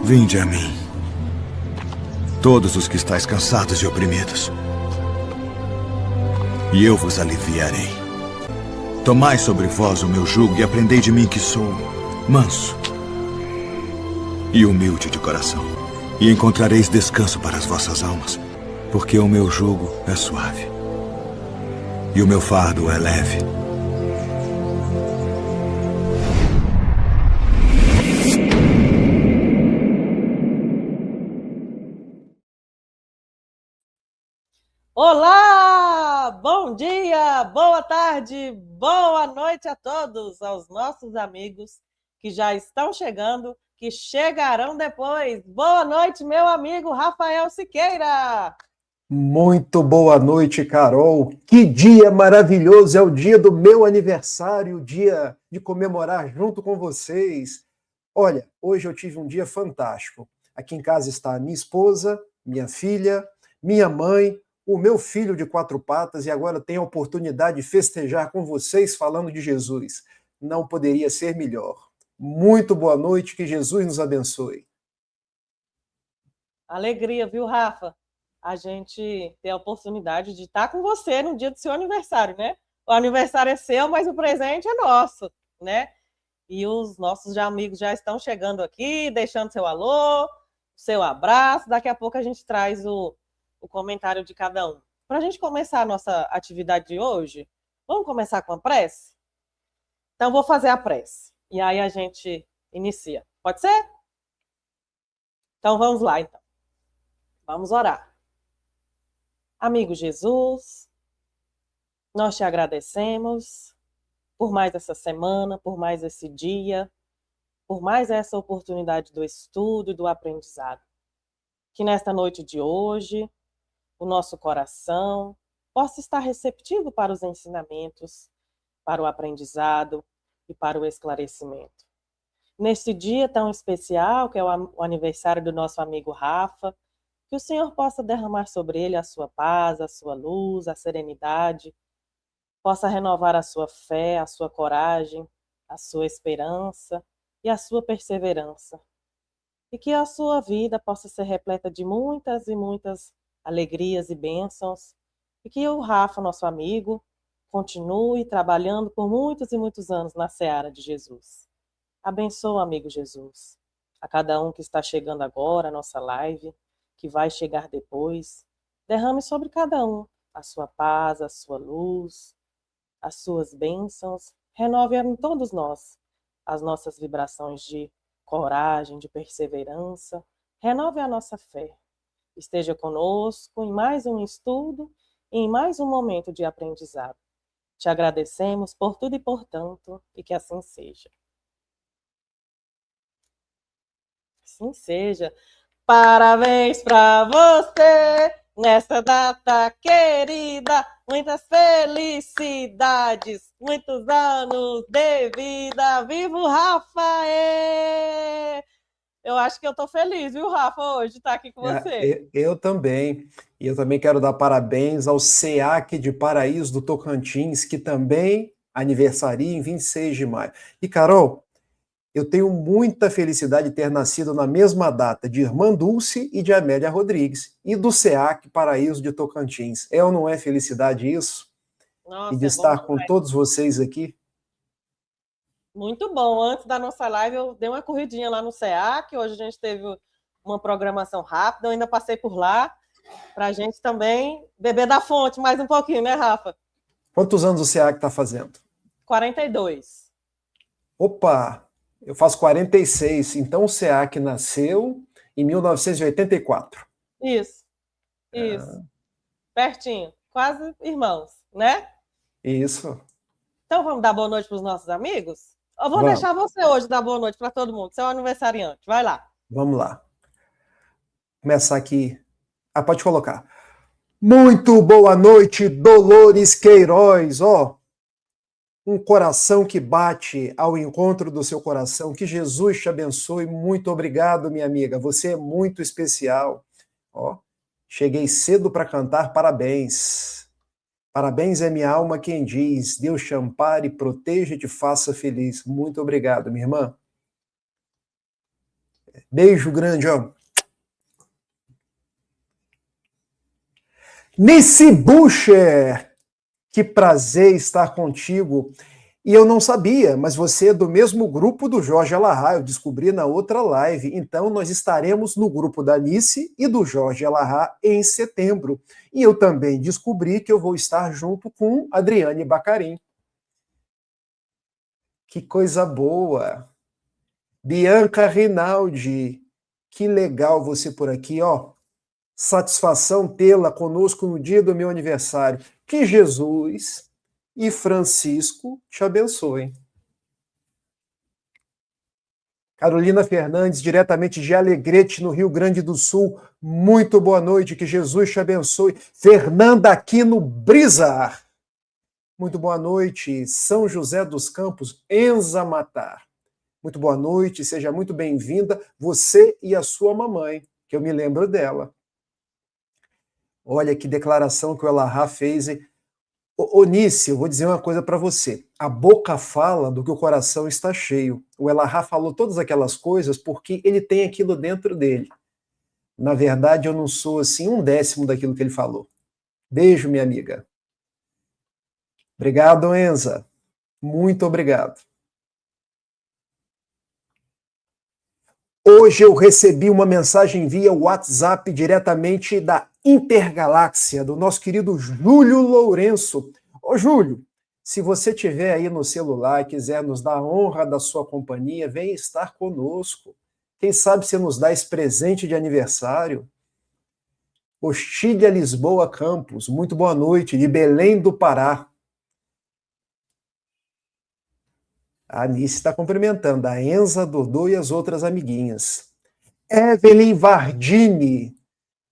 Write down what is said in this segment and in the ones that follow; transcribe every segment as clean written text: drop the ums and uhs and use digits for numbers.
Vinde a mim, todos os que estáis cansados e oprimidos, e eu vos aliviarei. Tomai sobre vós o meu jugo e aprendei de mim, que sou manso e humilde de coração, e encontrareis descanso para as vossas almas, porque o meu jugo é suave e o meu fardo é leve. Olá! Bom dia, boa tarde, boa noite a todos, aos nossos amigos que já estão chegando, que chegarão depois. Boa noite, meu amigo Rafael Siqueira! Muito boa noite, Carol. Que dia maravilhoso! É o dia do meu aniversário, o dia de comemorar junto com vocês. Olha, hoje eu tive um dia fantástico. Aqui em casa está a minha esposa, minha filha, minha mãe, o meu filho de 4 patas, e agora tenho a oportunidade de festejar com vocês falando de Jesus. Não poderia ser melhor. Muito boa noite, que Jesus nos abençoe. Alegria, viu, Rafa? A gente ter a oportunidade de estar com você no dia do seu aniversário, né? O aniversário é seu, mas o presente é nosso, né? E os nossos amigos já estão chegando aqui, deixando seu alô, seu abraço. Daqui a pouco a gente traz o comentário de cada um. Para a gente começar a nossa atividade de hoje, vamos começar com a prece? Então, vou fazer a prece. E aí a gente inicia. Pode ser? Então, vamos lá, então. Vamos orar. Amigo Jesus, nós te agradecemos por mais essa semana, por mais esse dia, por mais essa oportunidade do estudo e do aprendizado. Que nesta noite de hoje, o nosso coração possa estar receptivo para os ensinamentos, para o aprendizado e para o esclarecimento. Neste dia tão especial, que é o aniversário do nosso amigo Rafa, que o Senhor possa derramar sobre ele a sua paz, a sua luz, a serenidade, possa renovar a sua fé, a sua coragem, a sua esperança e a sua perseverança. E que a sua vida possa ser repleta de muitas e muitas alegrias e bênçãos, e que o Rafa, nosso amigo, continue trabalhando por muitos e muitos anos na seara de Jesus. Abençoa, amigo Jesus, a cada um que está chegando agora, a nossa live, que vai chegar depois. Derrame sobre cada um a sua paz, a sua luz, as suas bênçãos. Renove em todos nós as nossas vibrações de coragem, de perseverança. Renove a nossa fé. Esteja conosco em mais um estudo e em mais um momento de aprendizado. Te agradecemos por tudo e por tanto, e que assim seja. Assim seja. Parabéns para você nessa data querida. Muitas felicidades, muitos anos de vida. Viva o Rafael! Eu acho que eu estou feliz, viu, Rafa, hoje de estar aqui com você. Eu também. E eu também quero dar parabéns ao SEAC de Paraíso do Tocantins, que também aniversaria em 26 de maio. E, Carol, eu tenho muita felicidade de ter nascido na mesma data de Irmã Dulce e de Amélia Rodrigues, e do SEAC Paraíso de Tocantins. É ou não é felicidade isso? Nossa, E de é bom estar com demais. todos vocês aqui? Muito bom. Antes da nossa live, eu dei uma corridinha lá no SEAC. Hoje a gente teve uma programação rápida. Eu ainda passei por lá para a gente também beber da fonte mais um pouquinho, né, Rafa? Quantos anos o SEAC está fazendo? 42. Opa, eu faço 46. Então o SEAC nasceu em 1984. Isso. Pertinho. Quase irmãos, né? Isso. Então vamos dar boa noite para os nossos amigos? Eu vou Vamos. deixar você hoje dar boa noite para todo mundo, seu aniversariante. Vai lá. Vamos lá. Começar aqui. Pode colocar. Muito boa noite, Dolores Queiroz. Um coração que bate ao encontro do seu coração. Que Jesus te abençoe. Muito obrigado, minha amiga. Você é muito especial. Cheguei cedo para cantar parabéns. Parabéns é minha alma quem diz. Deus te ampare, proteja e te faça feliz. Muito obrigado, minha irmã. Beijo grande, ó. Nice Bucher, que prazer estar contigo. E eu não sabia, mas você é do mesmo grupo do Jorge Alahá, eu descobri na outra live. Então nós estaremos no grupo da Nice e do Jorge Alahá em setembro. E eu também descobri que eu vou estar junto com Adriane Bacarim. Que coisa boa. Bianca Rinaldi, que legal você por aqui, ó. Satisfação tê-la conosco no dia do meu aniversário. Que Jesus e Francisco te abençoem. Carolina Fernandes, diretamente de Alegrete, no Rio Grande do Sul. Muito boa noite, que Jesus te abençoe. Fernanda Aquino Brizar. Muito boa noite. São José dos Campos, Enza Matar. Muito boa noite, seja muito bem-vinda, você e a sua mamãe, que eu me lembro dela. Olha que declaração que o Alahá fez. Nice, eu vou dizer uma coisa para você. A boca fala do que o coração está cheio. O Alahá falou todas aquelas coisas porque ele tem aquilo dentro dele. Na verdade, eu não sou assim 1/10 daquilo que ele falou. Beijo, minha amiga. Obrigado, Enza. Muito obrigado. Hoje eu recebi uma mensagem via WhatsApp diretamente da Intergaláxia, do nosso querido Júlio Lourenço. Ô Júlio, se você estiver aí no celular e quiser nos dar a honra da sua companhia, venha estar conosco. Quem sabe você nos dá esse presente de aniversário? Ostília Lisboa Campos, muito boa noite, de Belém do Pará. A Anice está cumprimentando, a Enza, Dodô e as outras amiguinhas. Evelyn Vardini,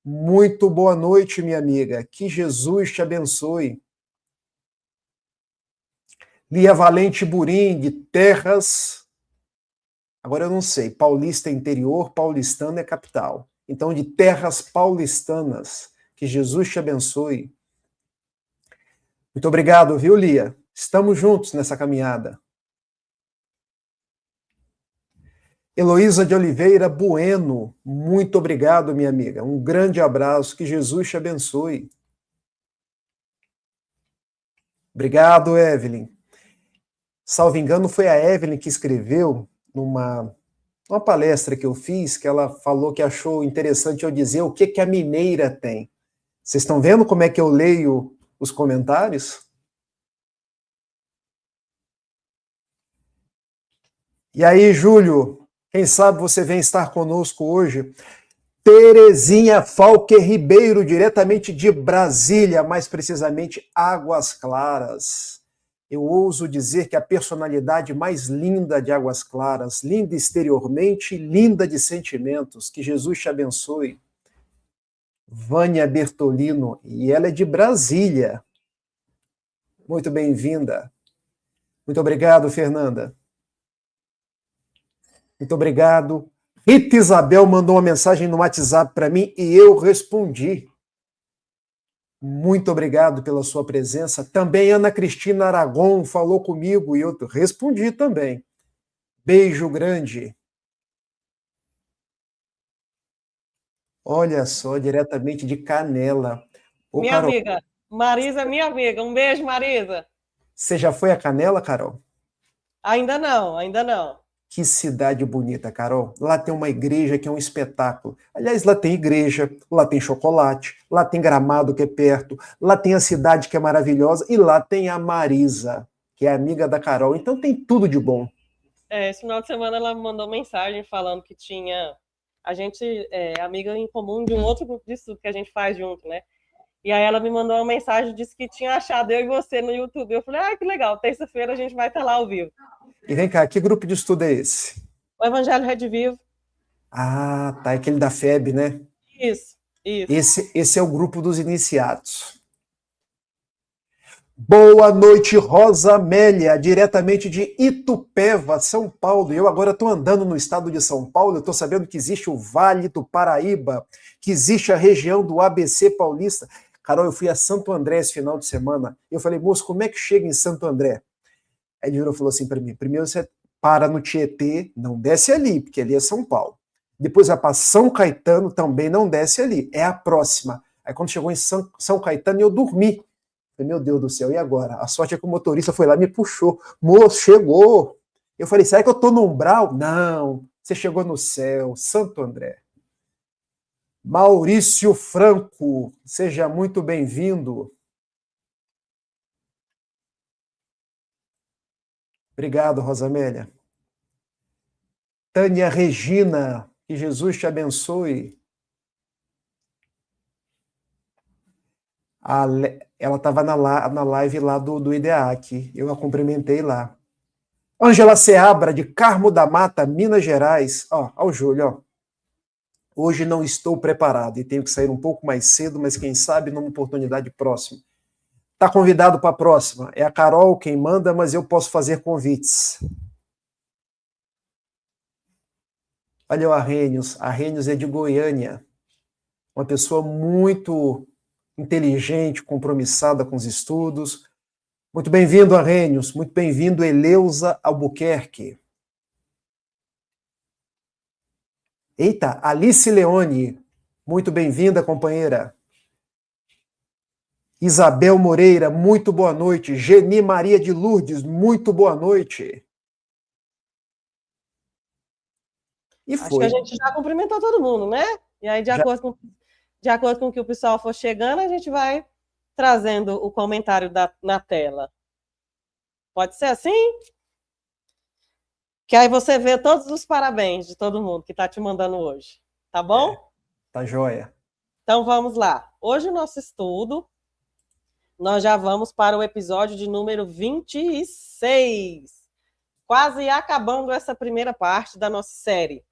muito boa noite, minha amiga. Que Jesus te abençoe. Lia Valente Burim, de Terras... Agora eu não sei, paulista é interior, paulistano é capital. Então, de Terras Paulistanas. Que Jesus te abençoe. Muito obrigado, viu, Lia? Estamos juntos nessa caminhada. Heloísa de Oliveira Bueno, muito obrigado, minha amiga. Um grande abraço, que Jesus te abençoe. Obrigado, Evelyn. Salvo engano, foi a Evelyn que escreveu numa palestra que eu fiz, que ela falou que achou interessante eu dizer o que a mineira tem. Vocês estão vendo como é que eu leio os comentários? E aí, Júlio, quem sabe você vem estar conosco hoje. Terezinha Falque Ribeiro, diretamente de Brasília, mais precisamente Águas Claras. Eu ouso dizer que a personalidade mais linda de Águas Claras, linda exteriormente, linda de sentimentos. Que Jesus te abençoe. Vânia Bertolino, e ela é de Brasília. Muito bem-vinda. Muito obrigado, Fernanda. Muito obrigado. Rita Isabel mandou uma mensagem no WhatsApp para mim e eu respondi. Muito obrigado pela sua presença. Também Ana Cristina Aragon falou comigo e eu respondi também. Beijo grande. Olha só, diretamente de Canela. Ô, minha Carol, amiga. Marisa é minha amiga. Um beijo, Marisa. Você já foi a Canela, Carol? Ainda não, ainda não. Que cidade bonita, Carol. Lá tem uma igreja que é um espetáculo. Aliás, lá tem igreja, lá tem chocolate, lá tem Gramado que é perto, lá tem a cidade que é maravilhosa e lá tem a Marisa, que é amiga da Carol. Então tem tudo de bom. Esse final de semana ela me mandou mensagem falando que tinha... A gente é amiga em comum de um outro grupo de estudo que a gente faz junto, né? E aí ela me mandou uma mensagem, disse que tinha achado eu e você no YouTube. Eu falei, que legal, terça-feira a gente vai estar lá ao vivo. E vem cá, que grupo de estudo é esse? O Evangelho Redivivo. Ah, tá, aquele da FEB, né? Isso. Esse é o grupo dos iniciados. Boa noite, Rosa Amélia, diretamente de Itupeva, São Paulo. Eu agora estou andando no estado de São Paulo, eu estou sabendo que existe o Vale do Paraíba, que existe a região do ABC Paulista. Carol, eu fui a Santo André esse final de semana. Eu falei, moço, como é que chega em Santo André? Aí ele falou assim para mim, primeiro você para no Tietê, não desce ali, porque ali é São Paulo. depois vai para São Caetano, também não desce ali, é a próxima. Aí quando chegou em São Caetano, eu dormi. Falei, meu Deus do céu, e agora? A sorte é que o motorista foi lá e me puxou. Moço, chegou. Eu falei, será que eu estou no umbral? Não, você chegou no céu, Santo André. Maurício Franco, seja muito bem-vindo. Obrigado, Rosamélia. Tânia Regina, que Jesus te abençoe. Ela estava na live lá do IDEAC, eu a cumprimentei lá. Ângela Seabra, de Carmo da Mata, Minas Gerais. Ó, o Júlio, ó. Hoje não estou preparado e tenho que sair um pouco mais cedo, mas quem sabe numa oportunidade próxima. Está convidado para a próxima. É a Carol quem manda, mas eu posso fazer convites. Olha o Arrhenius. Arrhenius é de Goiânia. Uma pessoa muito inteligente, compromissada com os estudos. Muito bem-vindo, Arrhenius. Muito bem-vindo, Eleusa Albuquerque. Eita, Alice Leone. Muito bem-vinda, companheira. Isabel Moreira, muito boa noite. Geni Maria de Lourdes, muito boa noite. E Acho foi. que a gente já cumprimentou todo mundo, né? E aí, de acordo com o que o pessoal for chegando, a gente vai trazendo o comentário na tela. Pode ser assim? Que aí você vê todos os parabéns de todo mundo que está te mandando hoje. Tá bom? Tá joia. Então, vamos lá. Hoje, o nosso estudo, nós já vamos para o episódio de número 26. Quase acabando essa primeira parte da nossa série.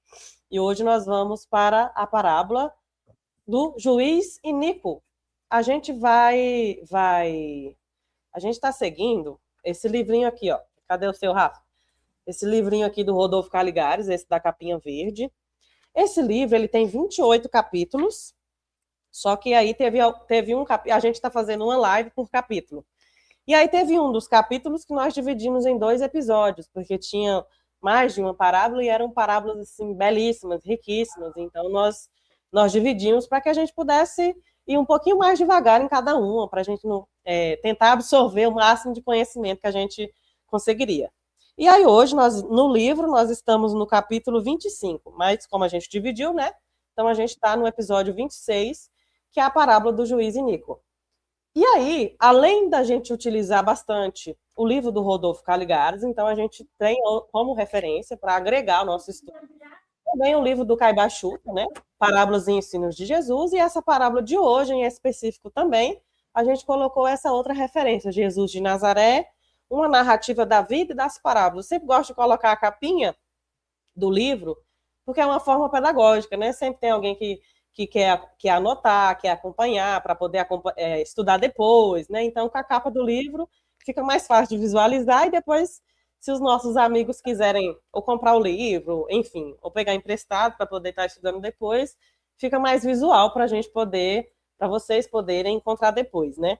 E hoje nós vamos para a parábola do juiz iníquo. A gente a gente está seguindo esse livrinho aqui, ó. Cadê o seu, Rafa? Esse livrinho aqui do Rodolfo Caligares, esse da capinha verde. Esse livro, ele tem 28 capítulos, só que aí teve um capítulo, a gente está fazendo uma live por capítulo. E aí teve um dos capítulos que nós dividimos em 2 episódios, porque tinha mais de uma parábola e eram parábolas assim belíssimas, riquíssimas. Então nós dividimos para que a gente pudesse ir um pouquinho mais devagar em cada uma, para a gente tentar absorver o máximo de conhecimento que a gente conseguiria. E aí hoje, no livro, nós estamos no capítulo 25, mas como a gente dividiu, né? Então a gente está no episódio 26, que é a parábola do juiz iníquo. E aí, além da gente utilizar bastante o livro do Rodolfo Caligares, então a gente tem como referência para agregar ao nosso estudo também o livro do Caiba Chuta, né? Parábolas e Ensinos de Jesus, e essa parábola de hoje, em específico também, a gente colocou essa outra referência, Jesus de Nazaré, uma narrativa da vida e das parábolas. Eu sempre gosto de colocar a capinha do livro, porque é uma forma pedagógica, né? Sempre tem alguém que quer anotar, quer acompanhar, para poder estudar depois, né? Então, com a capa do livro, fica mais fácil de visualizar, e depois, se os nossos amigos quiserem ou comprar o livro, enfim, ou pegar emprestado para poder estar estudando depois, fica mais visual para vocês poderem encontrar depois, né?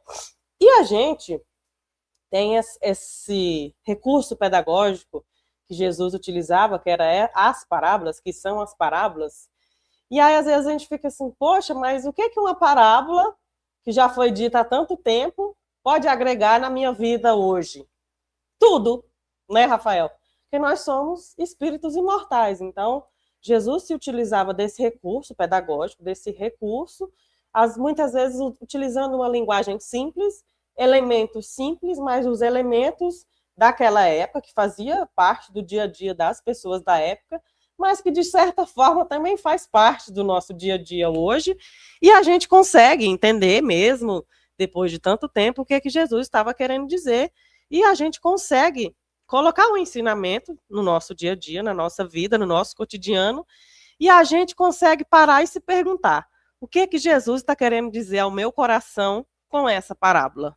E a gente tem esse recurso pedagógico que Jesus utilizava, que era as parábolas, que são as parábolas. E aí, às vezes, a gente fica assim, poxa, mas o que uma parábola, que já foi dita há tanto tempo, pode agregar na minha vida hoje? Tudo, né, Rafael? Porque nós somos espíritos imortais. Então, Jesus se utilizava desse recurso pedagógico, desse recurso, muitas vezes utilizando uma linguagem simples, elementos simples, mas os elementos daquela época, que fazia parte do dia a dia das pessoas da época, mas que, de certa forma, também faz parte do nosso dia a dia hoje, e a gente consegue entender mesmo, depois de tanto tempo, o que Jesus estava querendo dizer, e a gente consegue colocar um ensinamento no nosso dia a dia, na nossa vida, no nosso cotidiano, e a gente consegue parar e se perguntar, o que Jesus está querendo dizer ao meu coração com essa parábola?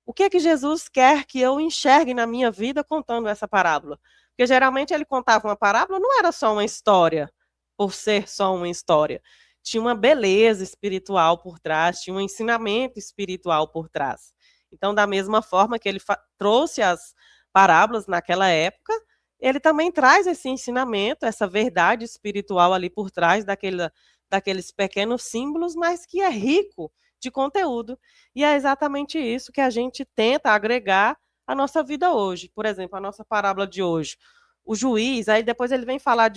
O que Jesus quer que eu enxergue na minha vida contando essa parábola? Porque geralmente ele contava uma parábola, não era só uma história, por ser só uma história. Tinha uma beleza espiritual por trás, tinha um ensinamento espiritual por trás. Então, da mesma forma que ele trouxe as parábolas naquela época, ele também traz esse ensinamento, essa verdade espiritual ali por trás daqueles pequenos símbolos, mas que é rico de conteúdo. E é exatamente isso que a gente tenta agregar à nossa vida hoje. Por exemplo, a nossa parábola de hoje. O juiz, aí depois ele vem falar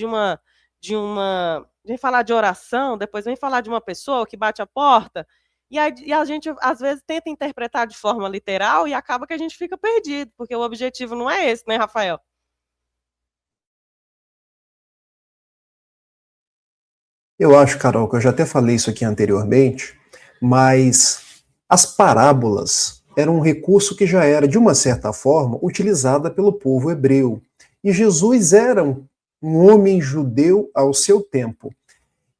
vem falar de oração, depois vem falar de uma pessoa que bate a porta, e a gente, às vezes, tenta interpretar de forma literal e acaba que a gente fica perdido, porque o objetivo não é esse, né, Rafael? Eu acho, Carol, que eu já até falei isso aqui anteriormente, mas as parábolas eram um recurso que já era, de uma certa forma, utilizada pelo povo hebreu. E Jesus era um homem judeu ao seu tempo.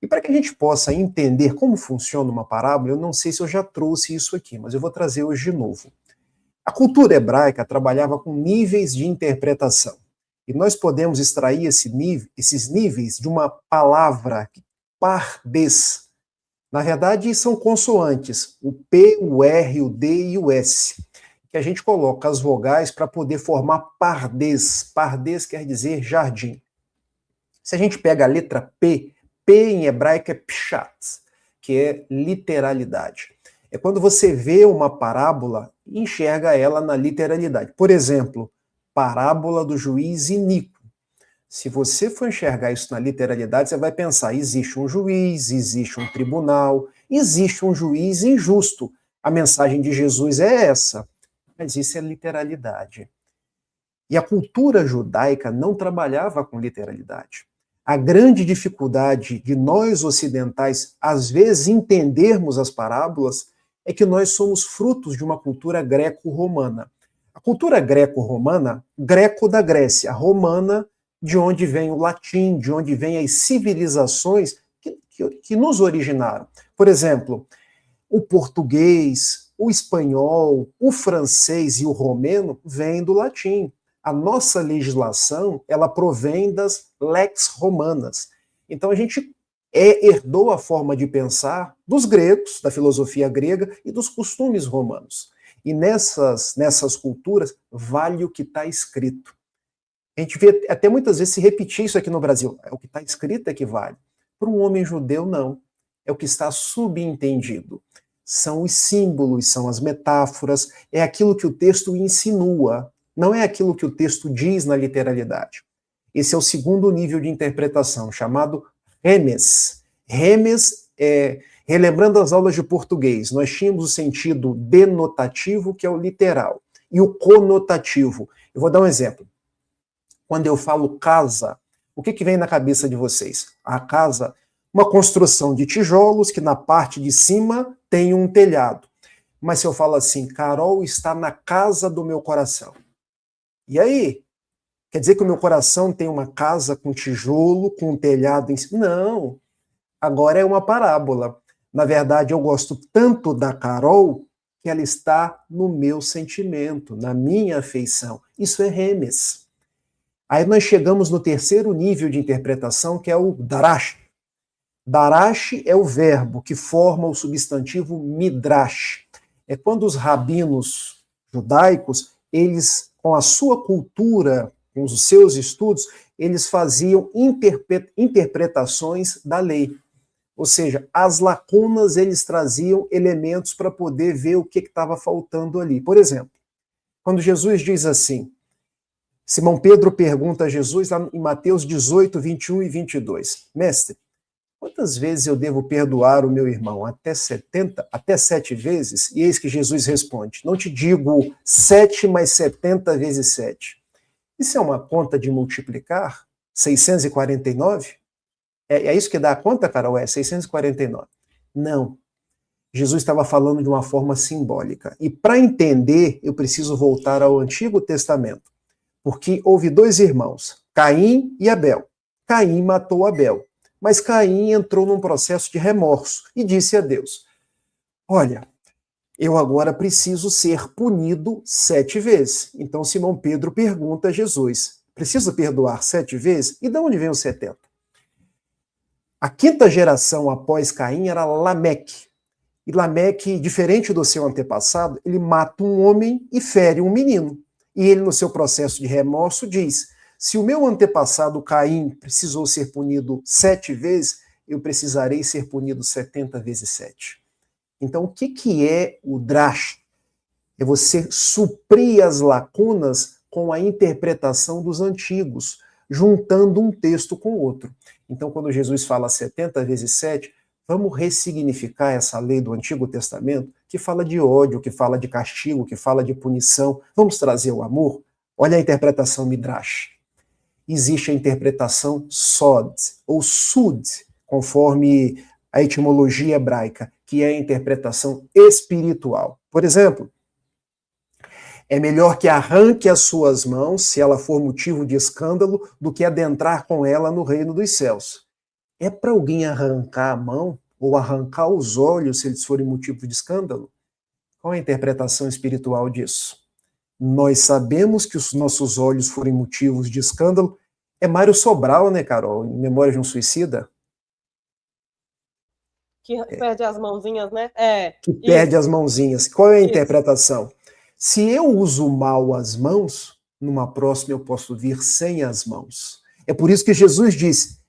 E para que a gente possa entender como funciona uma parábola, eu não sei se eu já trouxe isso aqui, mas eu vou trazer hoje de novo. A cultura hebraica trabalhava com níveis de interpretação. E nós podemos extrair esses níveis de uma palavra, pardes. Na verdade, são consoantes, o P, o R, o D e o S, que a gente coloca as vogais para poder formar pardes. Pardes quer dizer jardim. Se a gente pega a letra P, P em hebraico é pshat, que é literalidade. É quando você vê uma parábola e enxerga ela na literalidade. Por exemplo, parábola do juiz iníquo. Se você for enxergar isso na literalidade, você vai pensar, existe um juiz, existe um tribunal, existe um juiz injusto. A mensagem de Jesus é essa, mas isso é literalidade. E a cultura judaica não trabalhava com literalidade. A grande dificuldade de nós ocidentais, às vezes, entendermos as parábolas, é que nós somos frutos de uma cultura greco-romana. A cultura greco-romana, greco da Grécia, romana de onde vem o latim, de onde vêm as civilizações que nos originaram. Por exemplo, o português, o espanhol, o francês e o romeno vêm do latim. A nossa legislação, ela provém das lex romanas. Então a gente herdou a forma de pensar dos gregos, da filosofia grega e dos costumes romanos. E nessas culturas vale o que está escrito. A gente vê até muitas vezes se repetir isso aqui no Brasil. O que está escrito é que vale. Para um homem judeu, não. É o que está subentendido. São os símbolos, são as metáforas, é aquilo que o texto insinua, não é aquilo que o texto diz na literalidade. Esse é o segundo nível de interpretação, chamado remes. Remes, relembrando as aulas de português, nós tínhamos o sentido denotativo, que é o literal, e o conotativo. Eu vou dar um exemplo. Quando eu falo casa, o que vem na cabeça de vocês? A casa, uma construção de tijolos que na parte de cima tem um telhado. Mas se eu falo assim, Carol está na casa do meu coração. E aí? Quer dizer que o meu coração tem uma casa com tijolo, com um telhado em cima? Não. Agora é uma parábola. Na verdade, eu gosto tanto da Carol que ela está no meu sentimento, na minha afeição. Isso é remes. Aí nós chegamos no terceiro nível de interpretação, que é o darash. Darash é o verbo que forma o substantivo midrash. É quando os rabinos judaicos, eles, com a sua cultura, com os seus estudos, eles faziam interpretações da lei. Ou seja, as lacunas, eles traziam elementos para poder ver o que estava faltando ali. Por exemplo, quando Jesus diz assim, Simão Pedro pergunta a Jesus, lá em Mateus 18, 21 e 22, Mestre, quantas vezes eu devo perdoar o meu irmão? Até 7 vezes? E eis que Jesus responde, não te digo 7, mas 70 vezes 7. Isso é uma conta de multiplicar? 649? É isso que dá a conta, Carol? É 649. Não. Jesus estava falando de uma forma simbólica. E para entender, eu preciso voltar ao Antigo Testamento. Porque houve 2 irmãos, Caim e Abel. Caim matou Abel, mas Caim entrou num processo de remorso e disse a Deus, olha, eu agora preciso ser punido 7 vezes. Então Simão Pedro pergunta a Jesus, preciso perdoar 7 vezes? E de onde vem os 70? A 5ª geração após Caim era Lameque. E Lameque, diferente do seu antepassado, ele mata um homem e fere um menino. E ele, no seu processo de remorso, diz, Se o meu antepassado Caim precisou ser punido 7 vezes, eu precisarei ser punido 70 vezes 7. Então, o que é o drash? É você suprir as lacunas com a interpretação dos antigos, juntando um texto com outro. Então, quando Jesus fala 70 vezes 7, vamos ressignificar essa lei do Antigo Testamento, que fala de ódio, que fala de castigo, que fala de punição. Vamos trazer o amor? Olha a interpretação Midrash. Existe a interpretação Sod, ou Sud, conforme a etimologia hebraica, que é a interpretação espiritual. Por exemplo, é melhor que arranque as suas mãos, se ela for motivo de escândalo, do que adentrar com ela no reino dos céus. É para alguém arrancar a mão ou arrancar os olhos se eles forem motivo de escândalo? Qual a interpretação espiritual disso? Nós sabemos que os nossos olhos forem motivos de escândalo. É Mário Sobral, né, Carol? Em Memória de um Suicida? Que perde as mãozinhas, né? Que perde as mãozinhas. Qual é a interpretação? Se eu uso mal as mãos, numa próxima eu posso vir sem as mãos. É por isso que Jesus disse,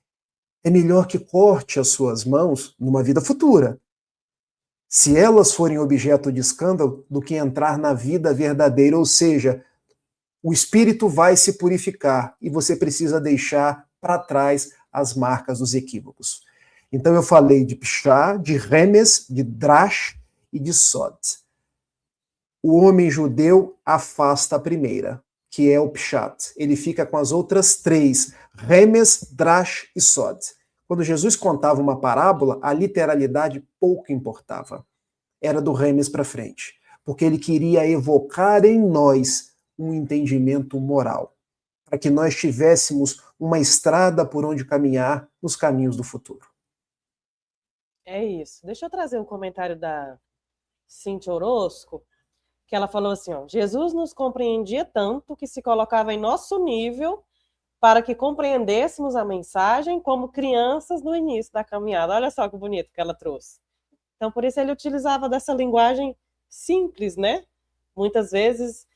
é melhor que corte as suas mãos numa vida futura, se elas forem objeto de escândalo, do que entrar na vida verdadeira, ou seja, o espírito vai se purificar e você precisa deixar para trás as marcas dos equívocos. Então eu falei de Pshá, de Remes, de Drash e de Sod. O homem judeu afasta a primeira, que é o Pshat. Ele fica com as outras 3, Remes, Drash e Sod. Quando Jesus contava uma parábola, a literalidade pouco importava. Era do Remes para frente, porque ele queria evocar em nós um entendimento moral, para que nós tivéssemos uma estrada por onde caminhar nos caminhos do futuro. É isso. Deixa eu trazer um comentário da Cíntia Orozco, que ela falou assim, ó, Jesus nos compreendia tanto que se colocava em nosso nível para que compreendêssemos a mensagem como crianças no início da caminhada. Olha só que bonito que ela trouxe. Então, por isso ele utilizava dessa linguagem simples, né? Muitas vezes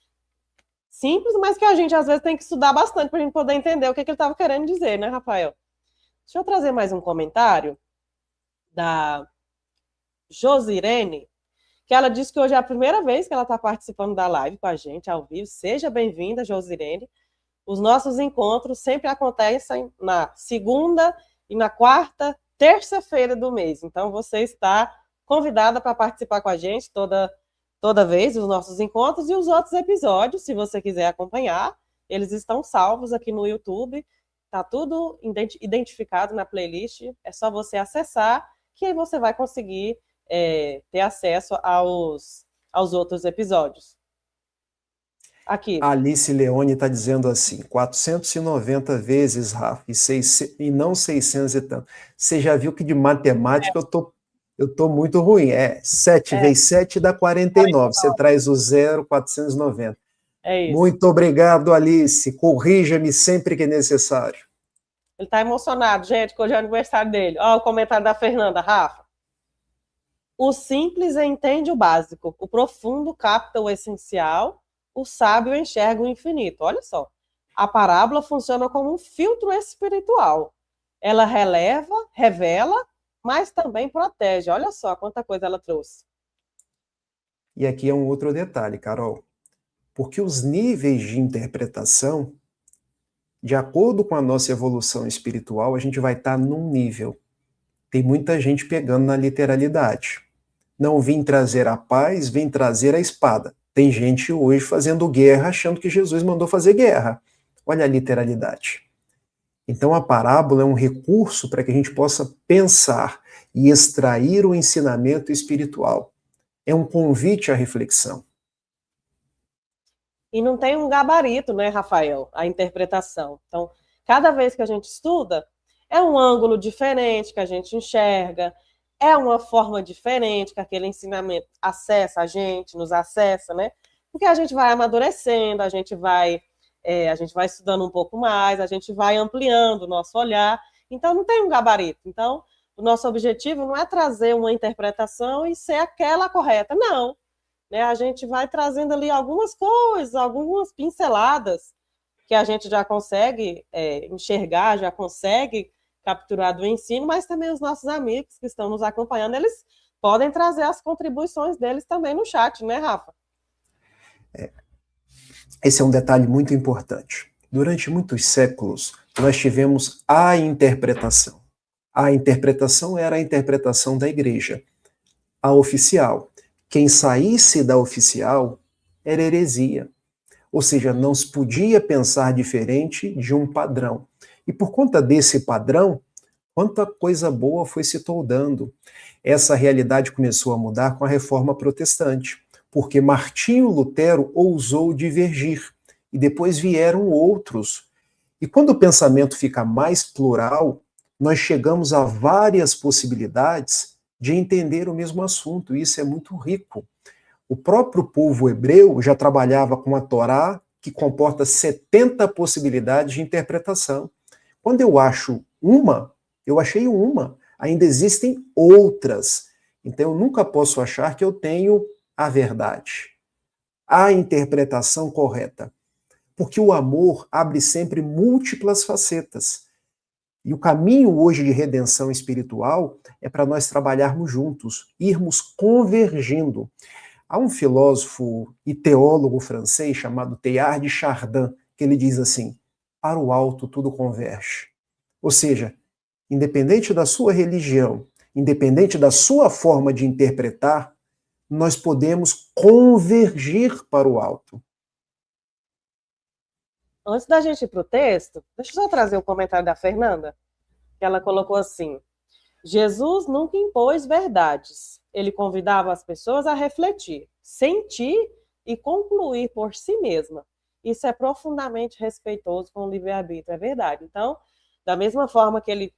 simples, mas que a gente às vezes tem que estudar bastante para a gente poder entender o que ele estava querendo dizer, né, Rafael? Deixa eu trazer mais um comentário da Josirene, que ela disse que hoje é a primeira vez que ela está participando da live com a gente, ao vivo. Seja bem-vinda, Josirene. Os nossos encontros sempre acontecem na segunda e na quarta, terça-feira do mês. Então, você está convidada para participar com a gente toda vez dos nossos encontros e os outros episódios, se você quiser acompanhar. Eles estão salvos aqui no YouTube. Está tudo identificado na playlist. É só você acessar que aí você vai conseguir ter acesso aos outros episódios. Aqui. A Alice Leone está dizendo assim, 490 vezes, Rafa, e não 600 e tanto. Você já viu que de matemática eu tô muito ruim. 7 vezes 7 dá 49. Você traz o 0, 490. É isso. Muito obrigado, Alice. Corrija-me sempre que é necessário. Ele está emocionado, gente, que hoje é o aniversário dele. Olha o comentário da Fernanda, Rafa. O simples entende o básico, o profundo capta o essencial, o sábio enxerga o infinito. Olha só, a parábola funciona como um filtro espiritual. Ela revela, mas também protege. Olha só quanta coisa ela trouxe. E aqui é um outro detalhe, Carol. Porque os níveis de interpretação, de acordo com a nossa evolução espiritual, a gente vai estar num nível. Tem muita gente pegando na literalidade. Não vim trazer a paz, vim trazer a espada. Tem gente hoje fazendo guerra achando que Jesus mandou fazer guerra. Olha a literalidade. Então a parábola é um recurso para que a gente possa pensar e extrair o ensinamento espiritual. É um convite à reflexão. E não tem um gabarito, né, Rafael, a interpretação. Então, cada vez que a gente estuda, é um ângulo diferente que a gente enxerga, é uma forma diferente que aquele ensinamento acessa a gente, nos acessa, né? Porque a gente vai amadurecendo, a gente vai estudando um pouco mais, a gente vai ampliando o nosso olhar. Então, não tem um gabarito. Então, o nosso objetivo não é trazer uma interpretação e ser aquela correta, não. Né? A gente vai trazendo ali algumas coisas, algumas pinceladas que a gente já consegue enxergar, já consegue capturar do ensino, mas também os nossos amigos que estão nos acompanhando, eles podem trazer as contribuições deles também no chat, né, Rafa? Esse é um detalhe muito importante. Durante muitos séculos, nós tivemos a interpretação. A interpretação era a interpretação da igreja, a oficial. Quem saísse da oficial era heresia. Ou seja, não se podia pensar diferente de um padrão. E por conta desse padrão, quanta coisa boa foi se toldando. Essa realidade começou a mudar com a Reforma Protestante, porque Martinho Lutero ousou divergir, e depois vieram outros. E quando o pensamento fica mais plural, nós chegamos a várias possibilidades de entender o mesmo assunto, e isso é muito rico. O próprio povo hebreu já trabalhava com a Torá, que comporta 70 possibilidades de interpretação. Quando eu acho uma, eu achei uma. Ainda existem outras. Então eu nunca posso achar que eu tenho a verdade, a interpretação correta. Porque o amor abre sempre múltiplas facetas. E o caminho hoje de redenção espiritual é para nós trabalharmos juntos, irmos convergindo. Há um filósofo e teólogo francês chamado Teilhard de Chardin, que ele diz assim: para o alto tudo converge. Ou seja, independente da sua religião, independente da sua forma de interpretar, nós podemos convergir para o alto. Antes da gente ir para o texto, deixa eu só trazer o comentário da Fernanda, que ela colocou assim: Jesus nunca impôs verdades. Ele convidava as pessoas a refletir, sentir e concluir por si mesma. Isso é profundamente respeitoso com o livre-arbítrio, é verdade. Então, da mesma forma que ele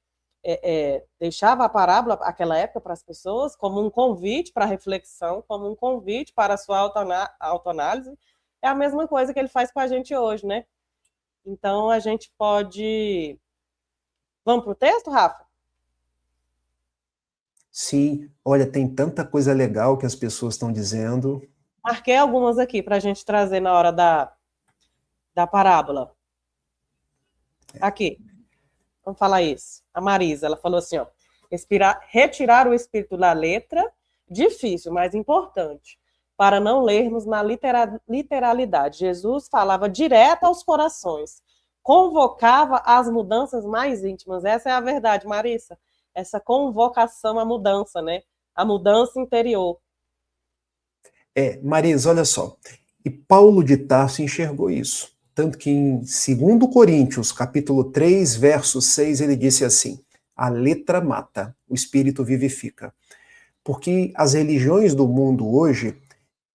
deixava a parábola, naquela época, para as pessoas, como um convite para reflexão, como um convite para a sua autoanálise, é a mesma coisa que ele faz com a gente hoje, né? Então, a gente pode... Vamos para o texto, Rafa? Sim, olha, tem tanta coisa legal que as pessoas estão dizendo. Marquei algumas aqui para a gente trazer na hora da parábola. Aqui, vamos falar isso. A Marisa, ela falou assim, ó, retirar o espírito da letra, difícil, mas importante, para não lermos na literalidade. Jesus falava direto aos corações, convocava as mudanças mais íntimas. Essa é a verdade, Marisa. Essa convocação à mudança, né? A mudança interior. Marisa, olha só. E Paulo de Tarso enxergou isso. Tanto que em 2 Coríntios, capítulo 3, verso 6, ele disse assim: a letra mata, o espírito vivifica. Porque as religiões do mundo hoje,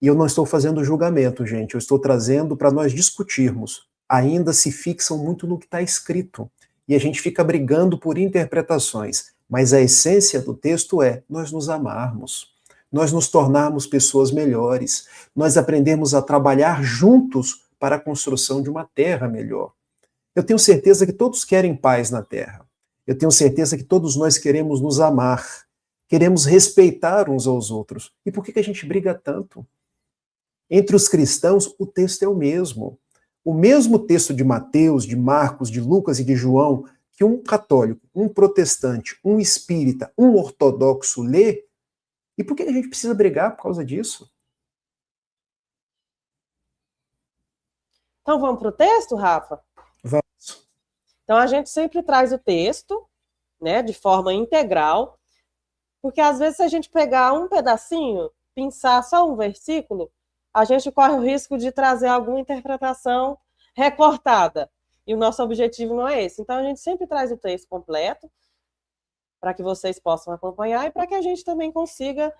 e eu não estou fazendo julgamento, gente, eu estou trazendo para nós discutirmos, ainda se fixam muito no que está escrito. E a gente fica brigando por interpretações. Mas a essência do texto é nós nos amarmos, nós nos tornarmos pessoas melhores, nós aprendemos a trabalhar juntos para a construção de uma terra melhor. Eu tenho certeza que todos querem paz na terra. Eu tenho certeza que todos nós queremos nos amar, queremos respeitar uns aos outros. E por que a gente briga tanto? Entre os cristãos, o texto é o mesmo. O mesmo texto de Mateus, de Marcos, de Lucas e de João, que um católico, um protestante, um espírita, um ortodoxo lê, e por que a gente precisa brigar por causa disso? Então vamos para o texto, Rafa? Vamos. Então a gente sempre traz o texto, né, de forma integral, porque às vezes se a gente pegar um pedacinho, pensar só um versículo, a gente corre o risco de trazer alguma interpretação recortada. E o nosso objetivo não é esse. Então, a gente sempre traz o texto completo para que vocês possam acompanhar e para que a gente também consiga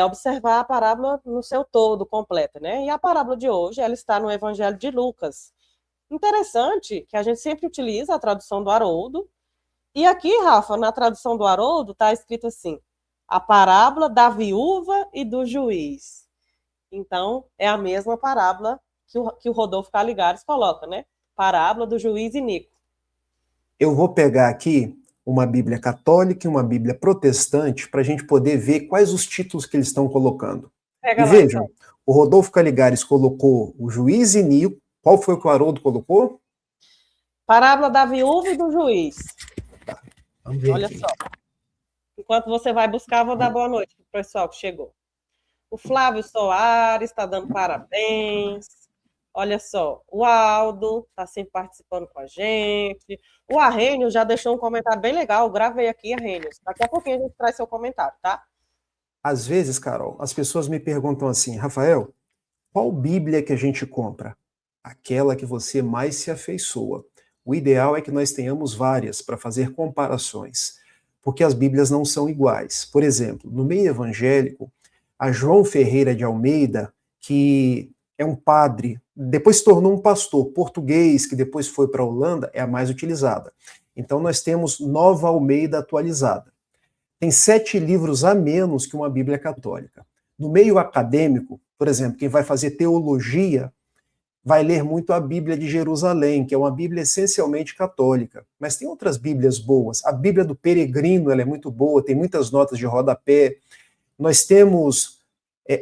observar a parábola no seu todo, completa, né? E a parábola de hoje, ela está no Evangelho de Lucas. Interessante que a gente sempre utiliza a tradução do Haroldo. E aqui, Rafa, na tradução do Haroldo, está escrito assim: a parábola da viúva e do juiz. Então, é a mesma parábola que o Rodolfo Caligares coloca, né? Parábola do juiz Inico. Eu vou pegar aqui uma Bíblia católica e uma Bíblia protestante para a gente poder ver quais os títulos que eles estão colocando. Pega e lá, vejam, então. O Rodolfo Caligares colocou o juiz Inico. Qual foi o que o Haroldo colocou? Parábola da viúva e do juiz. Vamos ver Olha aqui. só. Enquanto você vai buscar, vou dar boa noite para o pessoal que chegou. O Flávio Soares está dando parabéns. Olha só, o Aldo está sempre participando com a gente. O Arrênio já deixou um comentário bem legal. Eu gravei aqui, Arrênio. Daqui a pouquinho a gente traz seu comentário, tá? Às vezes, Carol, as pessoas me perguntam assim, Rafael, qual Bíblia que a gente compra? Aquela que você mais se afeiçoa. O ideal é que nós tenhamos várias para fazer comparações, porque as Bíblias não são iguais. Por exemplo, no meio evangélico, a João Ferreira de Almeida, que é um padre, depois se tornou um pastor português, que depois foi para a Holanda, é a mais utilizada. Então nós temos Nova Almeida atualizada. Tem 7 livros a menos que uma Bíblia católica. No meio acadêmico, por exemplo, quem vai fazer teologia vai ler muito a Bíblia de Jerusalém, que é uma Bíblia essencialmente católica. Mas tem outras Bíblias boas. A Bíblia do Peregrino ela é muito boa, tem muitas notas de rodapé. Nós temos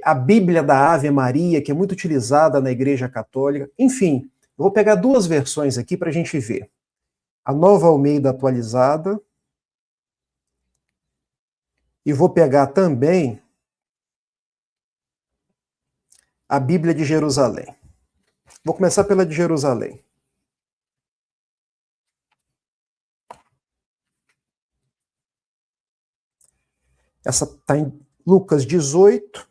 a Bíblia da Ave Maria, que é muito utilizada na Igreja Católica. Enfim, eu vou pegar 2 versões aqui para a gente ver. A Nova Almeida atualizada. E vou pegar também a Bíblia de Jerusalém. Vou começar pela de Jerusalém. Essa está em Lucas 18.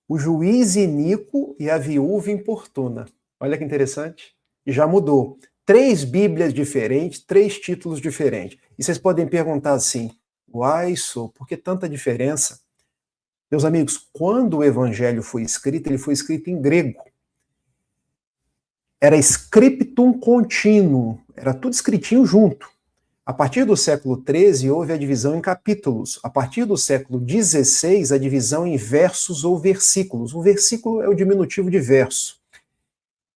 O juiz iníquo e a viúva importuna. Olha que interessante. E já mudou. 3 Bíblias diferentes, 3 títulos diferentes. E vocês podem perguntar assim, uai, por que tanta diferença? Meus amigos, quando o evangelho foi escrito, ele foi escrito em grego. Era scriptum continuum, era tudo escritinho junto. A partir do século XIII, houve a divisão em capítulos. A partir do século XVI, a divisão em versos ou versículos. O versículo é o diminutivo de verso.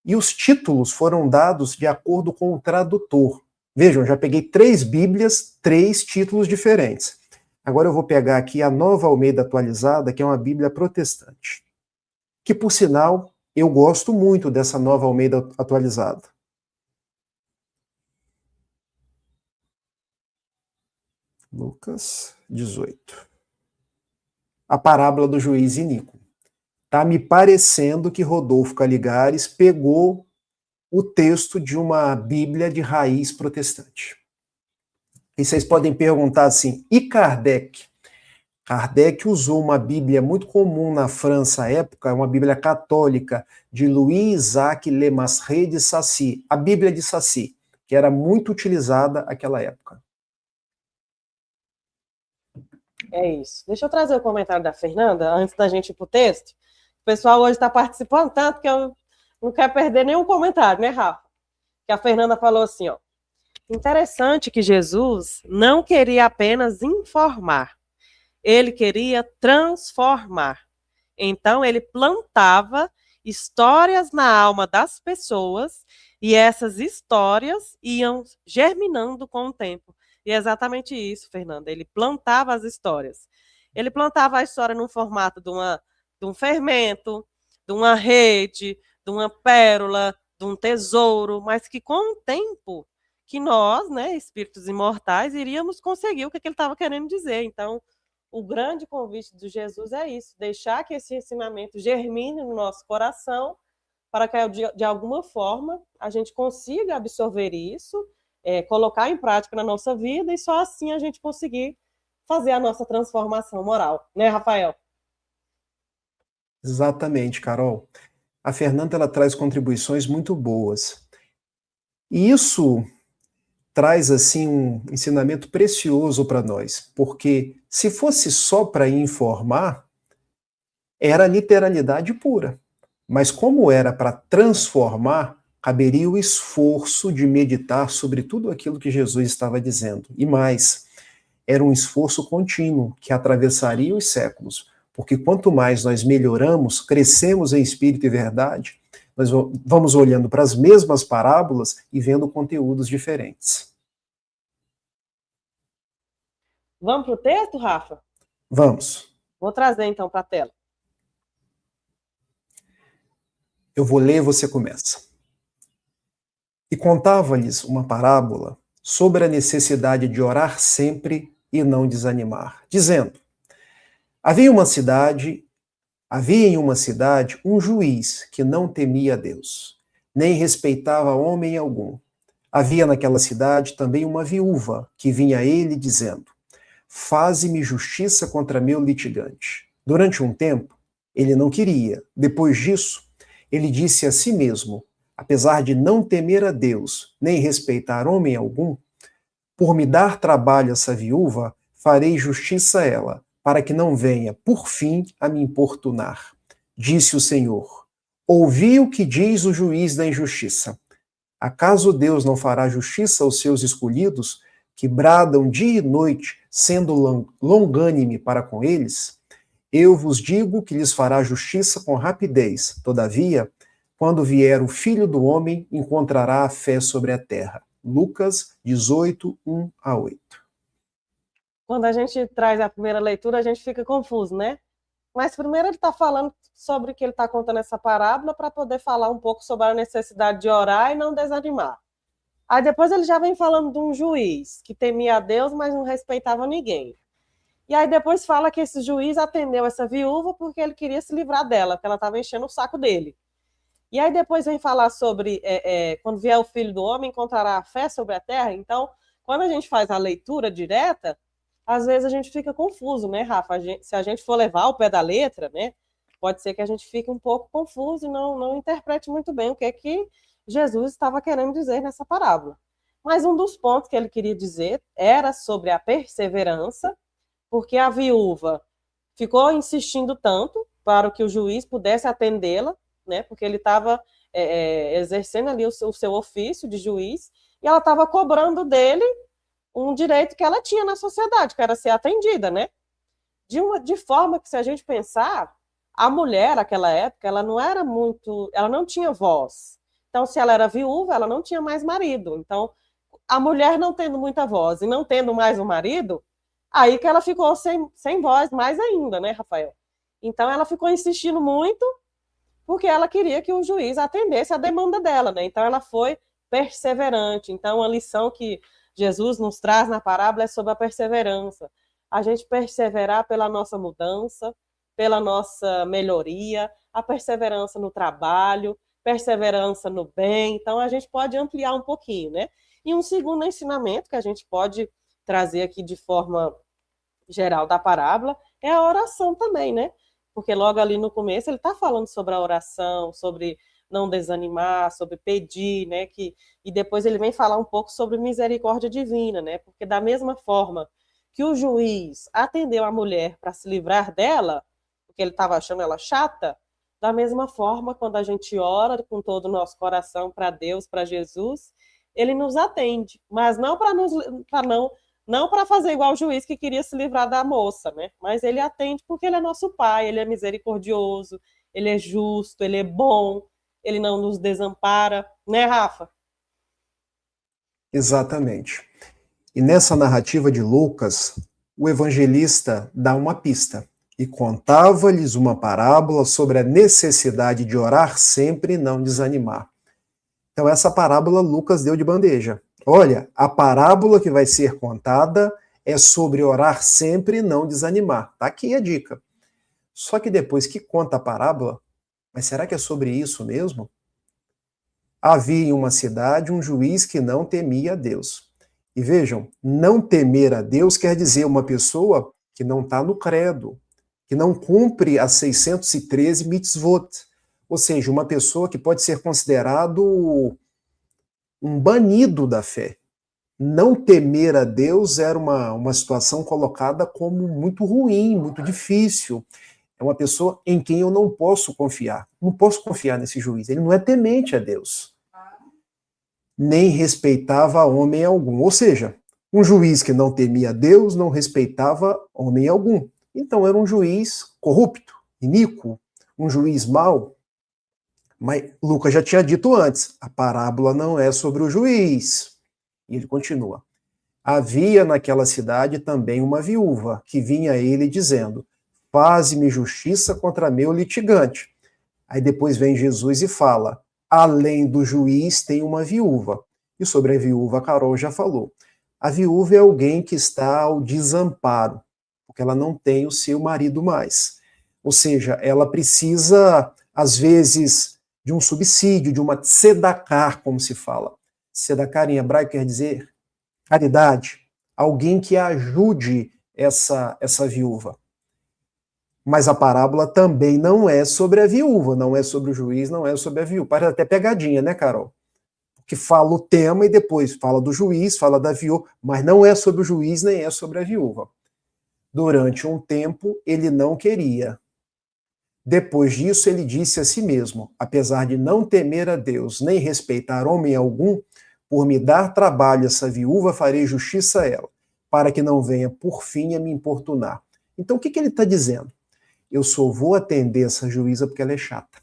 E os títulos foram dados de acordo com o tradutor. Vejam, já peguei 3 Bíblias, 3 títulos diferentes. Agora eu vou pegar aqui a Nova Almeida atualizada, que é uma Bíblia protestante. Que, por sinal, eu gosto muito dessa Nova Almeida atualizada. Lucas 18. A parábola do juiz iníquo. Tá me parecendo que Rodolfo Caligares pegou o texto de uma Bíblia de raiz protestante. E vocês podem perguntar assim, e Kardec? Kardec usou uma Bíblia muito comum na França à época, uma Bíblia católica, de Louis-Isaac Le Maseret de Sacy, a Bíblia de Sacy, que era muito utilizada naquela época. É isso. Deixa eu trazer o comentário da Fernanda, antes da gente ir para o texto. O pessoal hoje está participando tanto que eu não quero perder nenhum comentário, né, Rafa? Que a Fernanda falou assim, ó. Interessante que Jesus não queria apenas informar, ele queria transformar. Então, ele plantava histórias na alma das pessoas e essas histórias iam germinando com o tempo. E é exatamente isso, Fernanda. Ele plantava as histórias. Ele plantava a história no formato de um fermento, de uma rede, de uma pérola, de um tesouro, mas que com o tempo que nós, né, espíritos imortais, iríamos conseguir o que ele estava querendo dizer. Então, o grande convite de Jesus é isso, deixar que esse ensinamento germine no nosso coração, para que, de alguma forma, a gente consiga absorver isso, colocar em prática na nossa vida, e só assim a gente conseguir fazer a nossa transformação moral. Né, Rafael? Exatamente, Carol. A Fernanda ela traz contribuições muito boas. E isso traz assim um ensinamento precioso para nós, porque se fosse só para informar, era literalidade pura. Mas como era para transformar, caberia o esforço de meditar sobre tudo aquilo que Jesus estava dizendo. E mais, era um esforço contínuo que atravessaria os séculos, porque quanto mais nós melhoramos, crescemos em espírito e verdade, nós vamos olhando para as mesmas parábolas e vendo conteúdos diferentes. Vamos para o texto, Rafa? Vamos. Vou trazer então para a tela. Eu vou ler e você começa. E contava-lhes uma parábola sobre a necessidade de orar sempre e não desanimar, dizendo: Havia em uma cidade um juiz que não temia a Deus, nem respeitava homem algum. Havia naquela cidade também uma viúva que vinha a ele dizendo: Faze-me justiça contra meu litigante. Durante um tempo, ele não queria. Depois disso, ele disse a si mesmo: apesar de não temer a Deus, nem respeitar homem algum, por me dar trabalho essa viúva, farei justiça a ela, para que não venha, por fim, a me importunar. Disse o Senhor: ouvi o que diz o juiz da injustiça. Acaso Deus não fará justiça aos seus escolhidos, que bradam dia e noite, sendo longânime para com eles? Eu vos digo que lhes fará justiça com rapidez. Todavia, quando vier o Filho do Homem, encontrará a fé sobre a terra. Lucas 18, 1-8. Quando a gente traz a primeira leitura, a gente fica confuso, né? Mas primeiro ele está falando sobre o que ele está contando essa parábola para poder falar um pouco sobre a necessidade de orar e não desanimar. Aí depois ele já vem falando de um juiz que temia a Deus, mas não respeitava ninguém. E aí depois fala que esse juiz atendeu essa viúva porque ele queria se livrar dela, porque ela estava enchendo o saco dele. E aí depois vem falar sobre quando vier o Filho do Homem, encontrará a fé sobre a terra. Então, quando a gente faz a leitura direta, às vezes a gente fica confuso, né, Rafa? Se a gente for levar ao pé da letra, né, pode ser que a gente fique um pouco confuso e não interprete muito bem o que Jesus estava querendo dizer nessa parábola. Mas um dos pontos que ele queria dizer era sobre a perseverança, porque a viúva ficou insistindo tanto para que o juiz pudesse atendê-la, né, porque ele estava exercendo ali o seu ofício de juiz, e ela estava cobrando dele um direito que ela tinha na sociedade, que era ser atendida, né? De forma que, se a gente pensar, a mulher, naquela época, ela não tinha voz. Então, se ela era viúva, ela não tinha mais marido. Então, a mulher não tendo muita voz e não tendo mais um marido, aí que ela ficou sem voz mais ainda, né, Rafael? Então, ela ficou insistindo muito porque ela queria que o juiz atendesse a demanda dela, né? Então, ela foi perseverante. Então, a lição que Jesus nos traz na parábola é sobre a perseverança. A gente perseverar pela nossa mudança, pela nossa melhoria, a perseverança no trabalho, perseverança no bem. Então, a gente pode ampliar um pouquinho, né? E um segundo ensinamento que a gente pode trazer aqui de forma geral da parábola é a oração também, né? Porque logo ali no começo ele está falando sobre a oração, sobre não desanimar, sobre pedir, né? E depois ele vem falar um pouco sobre misericórdia divina, né? Porque da mesma forma que o juiz atendeu a mulher para se livrar dela, porque ele estava achando ela chata, da mesma forma, quando a gente ora com todo o nosso coração para Deus, para Jesus, ele nos atende, mas não para fazer igual o juiz que queria se livrar da moça, né? Mas ele atende porque ele é nosso pai, ele é misericordioso, ele é justo, ele é bom, ele não nos desampara, né, Rafa? Exatamente. E nessa narrativa de Lucas, o evangelista dá uma pista e contava-lhes uma parábola sobre a necessidade de orar sempre e não desanimar. Então essa parábola Lucas deu de bandeja. Olha, a parábola que vai ser contada é sobre orar sempre e não desanimar. Tá aqui a dica. Só que depois que conta a parábola, mas será que é sobre isso mesmo? Havia em uma cidade um juiz que não temia a Deus. E vejam, não temer a Deus quer dizer uma pessoa que não está no credo, que não cumpre as 613 mitzvot. Ou seja, uma pessoa que pode ser considerado um banido da fé. Não temer a Deus era uma situação colocada como muito ruim, muito difícil. É uma pessoa em quem eu não posso confiar. Não posso confiar nesse juiz. Ele não é temente a Deus. Nem respeitava homem algum. Ou seja, um juiz que não temia a Deus não respeitava homem algum. Então era um juiz corrupto, iníquo, um juiz mau. Mas Lucas já tinha dito antes, a parábola não é sobre o juiz. E ele continua. Havia naquela cidade também uma viúva, que vinha a ele dizendo: faze-me justiça contra meu litigante. Aí depois vem Jesus e fala: além do juiz tem uma viúva. E sobre a viúva, a Carol já falou. A viúva é alguém que está ao desamparo, porque ela não tem o seu marido mais. Ou seja, ela precisa, às vezes, de um subsídio, de uma tzedakah, como se fala. Tzedakah em hebraico quer dizer caridade, alguém que ajude essa viúva. Mas a parábola também não é sobre a viúva, não é sobre o juiz, não é sobre a viúva. Parece até pegadinha, né, Carol? Que fala o tema e depois fala do juiz, fala da viúva, mas não é sobre o juiz nem é sobre a viúva. Durante um tempo, ele não queria. Depois disso, ele disse a si mesmo: apesar de não temer a Deus, nem respeitar homem algum, por me dar trabalho essa viúva, farei justiça a ela, para que não venha por fim a me importunar. Então, o que ele está dizendo? Eu só vou atender essa juíza porque ela é chata,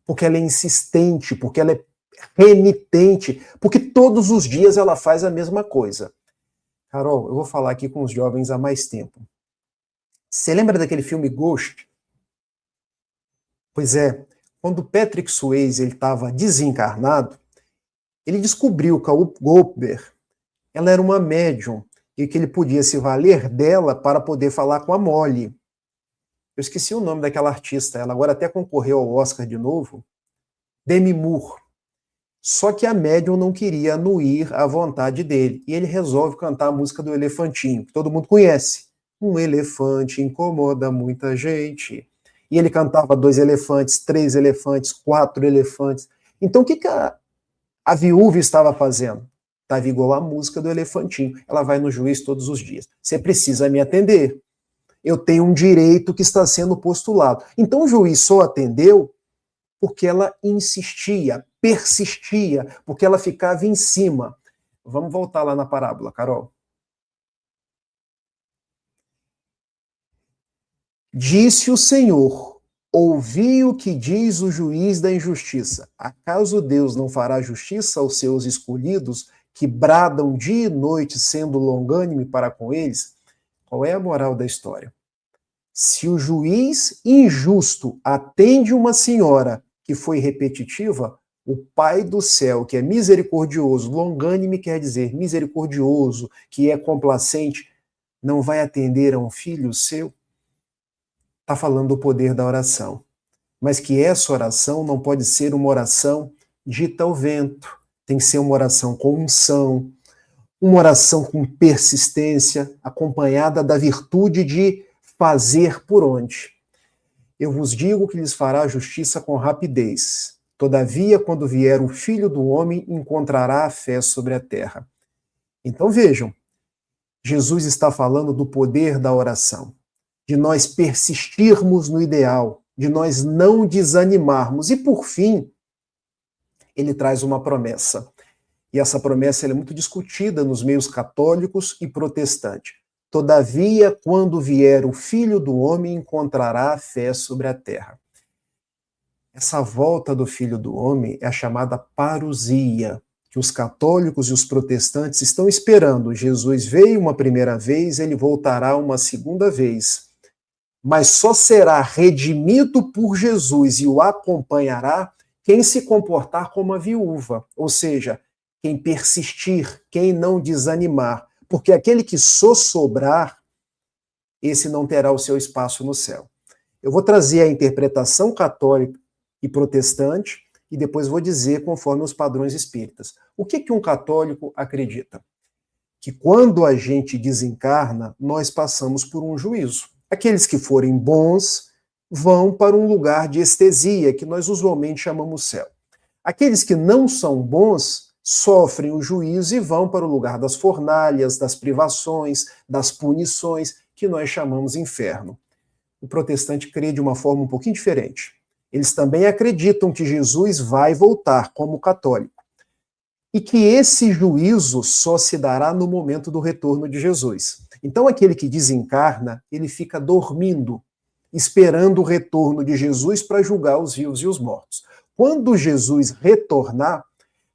porque ela é insistente, porque ela é renitente, porque todos os dias ela faz a mesma coisa. Carol, eu vou falar aqui com os jovens há mais tempo. Você lembra daquele filme Ghost? Pois é, quando Patrick Swayze estava desencarnado, ele descobriu que a Whoopi Goldberg, ela era uma médium e que ele podia se valer dela para poder falar com a Molly. Eu esqueci o nome daquela artista, ela agora até concorreu ao Oscar de novo, Demi Moore. Só que a médium não queria anuir à vontade dele, e ele resolve cantar a música do elefantinho, que todo mundo conhece. Um elefante incomoda muita gente. E ele cantava 2 elefantes, 3 elefantes, 4 elefantes. Então o que a viúva estava fazendo? Estava igual a música do elefantinho. Ela vai no juiz todos os dias. Você precisa me atender. Eu tenho um direito que está sendo postulado. Então o juiz só atendeu porque ela insistia, persistia, porque ela ficava em cima. Vamos voltar lá na parábola, Carol. Disse o Senhor: ouvi o que diz o juiz da injustiça. Acaso Deus não fará justiça aos seus escolhidos, que bradam dia e noite, sendo longânime para com eles? Qual é a moral da história? Se o juiz injusto atende uma senhora que foi repetitiva, o Pai do céu, que é misericordioso, longânime quer dizer misericordioso, que é complacente, não vai atender a um filho seu? Está falando do poder da oração. Mas que essa oração não pode ser uma oração dita ao vento. Tem que ser uma oração com unção, uma oração com persistência, acompanhada da virtude de fazer por onde. Eu vos digo que lhes fará justiça com rapidez. Todavia, quando vier o Filho do Homem, encontrará a fé sobre a terra. Então vejam, Jesus está falando do poder da oração, de nós persistirmos no ideal, de nós não desanimarmos. E por fim, ele traz uma promessa. E essa promessa é muito discutida nos meios católicos e protestantes. Todavia, quando vier o Filho do Homem, encontrará a fé sobre a terra. Essa volta do Filho do Homem é a chamada parousia, que os católicos e os protestantes estão esperando. Jesus veio uma primeira vez, ele voltará uma segunda vez. Mas só será redimido por Jesus e o acompanhará quem se comportar como a viúva, ou seja, quem persistir, quem não desanimar. Porque aquele que sossobrar, esse não terá o seu espaço no céu. Eu vou trazer a interpretação católica e protestante e depois vou dizer conforme os padrões espíritas. O que um católico acredita? Que quando a gente desencarna, nós passamos por um juízo. Aqueles que forem bons vão para um lugar de estesia, que nós usualmente chamamos céu. Aqueles que não são bons sofrem o juízo e vão para o lugar das fornalhas, das privações, das punições, que nós chamamos inferno. O protestante crê de uma forma um pouquinho diferente. Eles também acreditam que Jesus vai voltar como católico e que esse juízo só se dará no momento do retorno de Jesus. Então aquele que desencarna, ele fica dormindo, esperando o retorno de Jesus para julgar os vivos e os mortos. Quando Jesus retornar,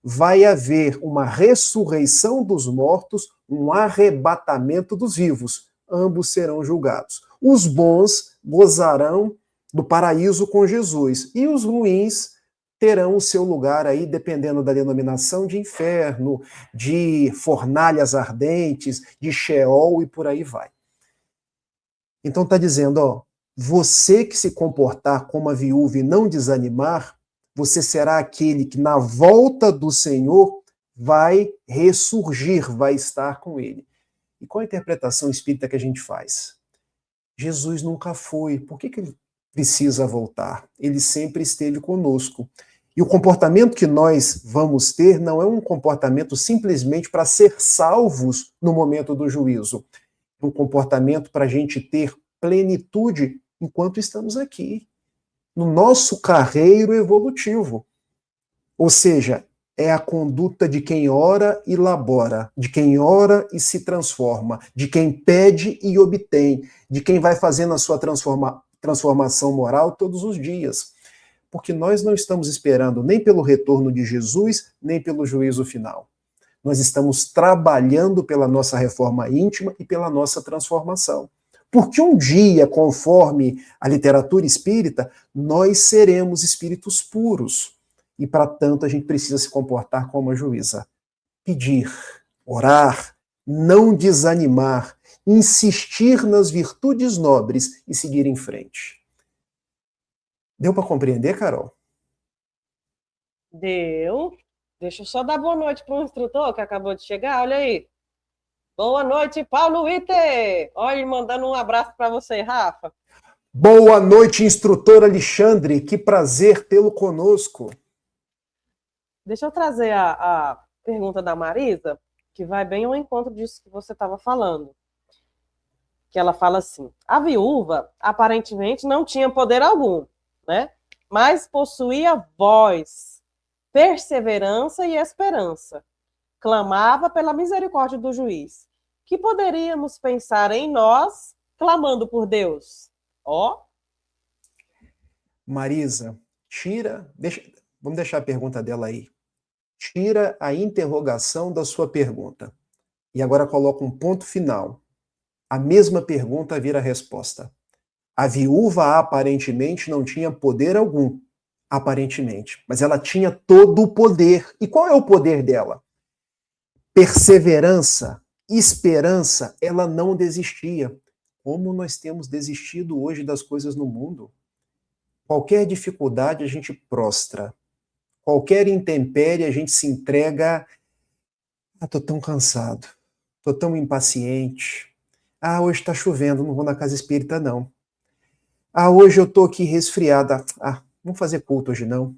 vai haver uma ressurreição dos mortos, um arrebatamento dos vivos. Ambos serão julgados. Os bons gozarão do paraíso com Jesus, e os ruins terão o seu lugar aí, dependendo da denominação, de inferno, de fornalhas ardentes, de Sheol e por aí vai. Então está dizendo, ó, você que se comportar como a viúva e não desanimar, você será aquele que na volta do Senhor vai ressurgir, vai estar com ele. E qual a interpretação espírita que a gente faz? Jesus nunca foi, por que ele precisa voltar? Ele sempre esteve conosco. E o comportamento que nós vamos ter não é um comportamento simplesmente para ser salvos no momento do juízo. É um comportamento para a gente ter plenitude enquanto estamos aqui, no nosso carreiro evolutivo. Ou seja, é a conduta de quem ora e labora, de quem ora e se transforma, de quem pede e obtém, de quem vai fazendo a sua transformação moral todos os dias. Porque nós não estamos esperando nem pelo retorno de Jesus, nem pelo juízo final. Nós estamos trabalhando pela nossa reforma íntima e pela nossa transformação. Porque um dia, conforme a literatura espírita, nós seremos espíritos puros. E, para tanto, a gente precisa se comportar como a juíza. Pedir, orar, não desanimar, insistir nas virtudes nobres e seguir em frente. Deu para compreender, Carol? Deu. Deixa eu só dar boa noite para o instrutor que acabou de chegar. Olha aí. Boa noite, Paulo Witter. Olha, mandando um abraço para você, Rafa. Boa noite, instrutor Alexandre. Que prazer tê-lo conosco. Deixa eu trazer a pergunta da Marisa, que vai bem ao encontro disso que você estava falando. Que ela fala assim, a viúva aparentemente não tinha poder algum, né? Mas possuía voz, perseverança e esperança. Clamava pela misericórdia do juiz. Que poderíamos pensar em nós clamando por Deus? Ó. Marisa, vamos deixar a pergunta dela aí. Tira a interrogação da sua pergunta. E agora coloca um ponto final. A mesma pergunta vira a resposta. A viúva aparentemente não tinha poder algum. Aparentemente. Mas ela tinha todo o poder. E qual é o poder dela? Perseverança, esperança, ela não desistia. Como nós temos desistido hoje das coisas no mundo? Qualquer dificuldade a gente prostra. Qualquer intempérie a gente se entrega. Tô tão cansado. Tô tão impaciente. Hoje está chovendo, não vou na casa espírita não. Hoje eu tô aqui resfriada. Vamos fazer culto hoje não.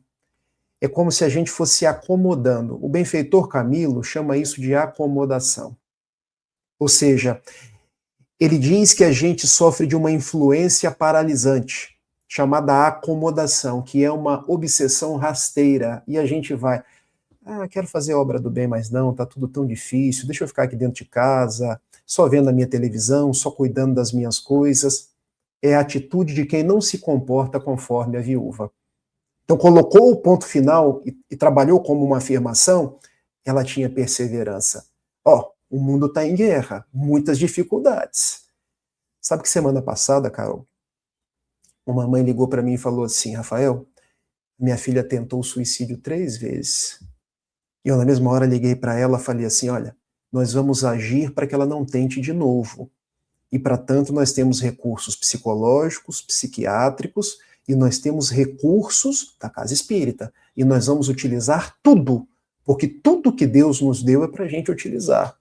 É como se a gente fosse se acomodando. O benfeitor Camilo chama isso de acomodação. Ou seja, ele diz que a gente sofre de uma influência paralisante, chamada acomodação, que é uma obsessão rasteira. E a gente vai, quero fazer obra do bem, mas não, tá tudo tão difícil, deixa eu ficar aqui dentro de casa, só vendo a minha televisão, só cuidando das minhas coisas. É a atitude de quem não se comporta conforme a viúva. Então, colocou o ponto final e trabalhou como uma afirmação, ela tinha perseverança. O mundo está em guerra, muitas dificuldades. Sabe que semana passada, Carol, uma mãe ligou para mim e falou assim, Rafael, minha filha tentou suicídio 3 vezes. E eu, na mesma hora, liguei para ela e falei assim, olha, nós vamos agir para que ela não tente de novo. E, para tanto, nós temos recursos psicológicos, psiquiátricos, e nós temos recursos da Casa Espírita. E nós vamos utilizar tudo, porque tudo que Deus nos deu é para a gente utilizar.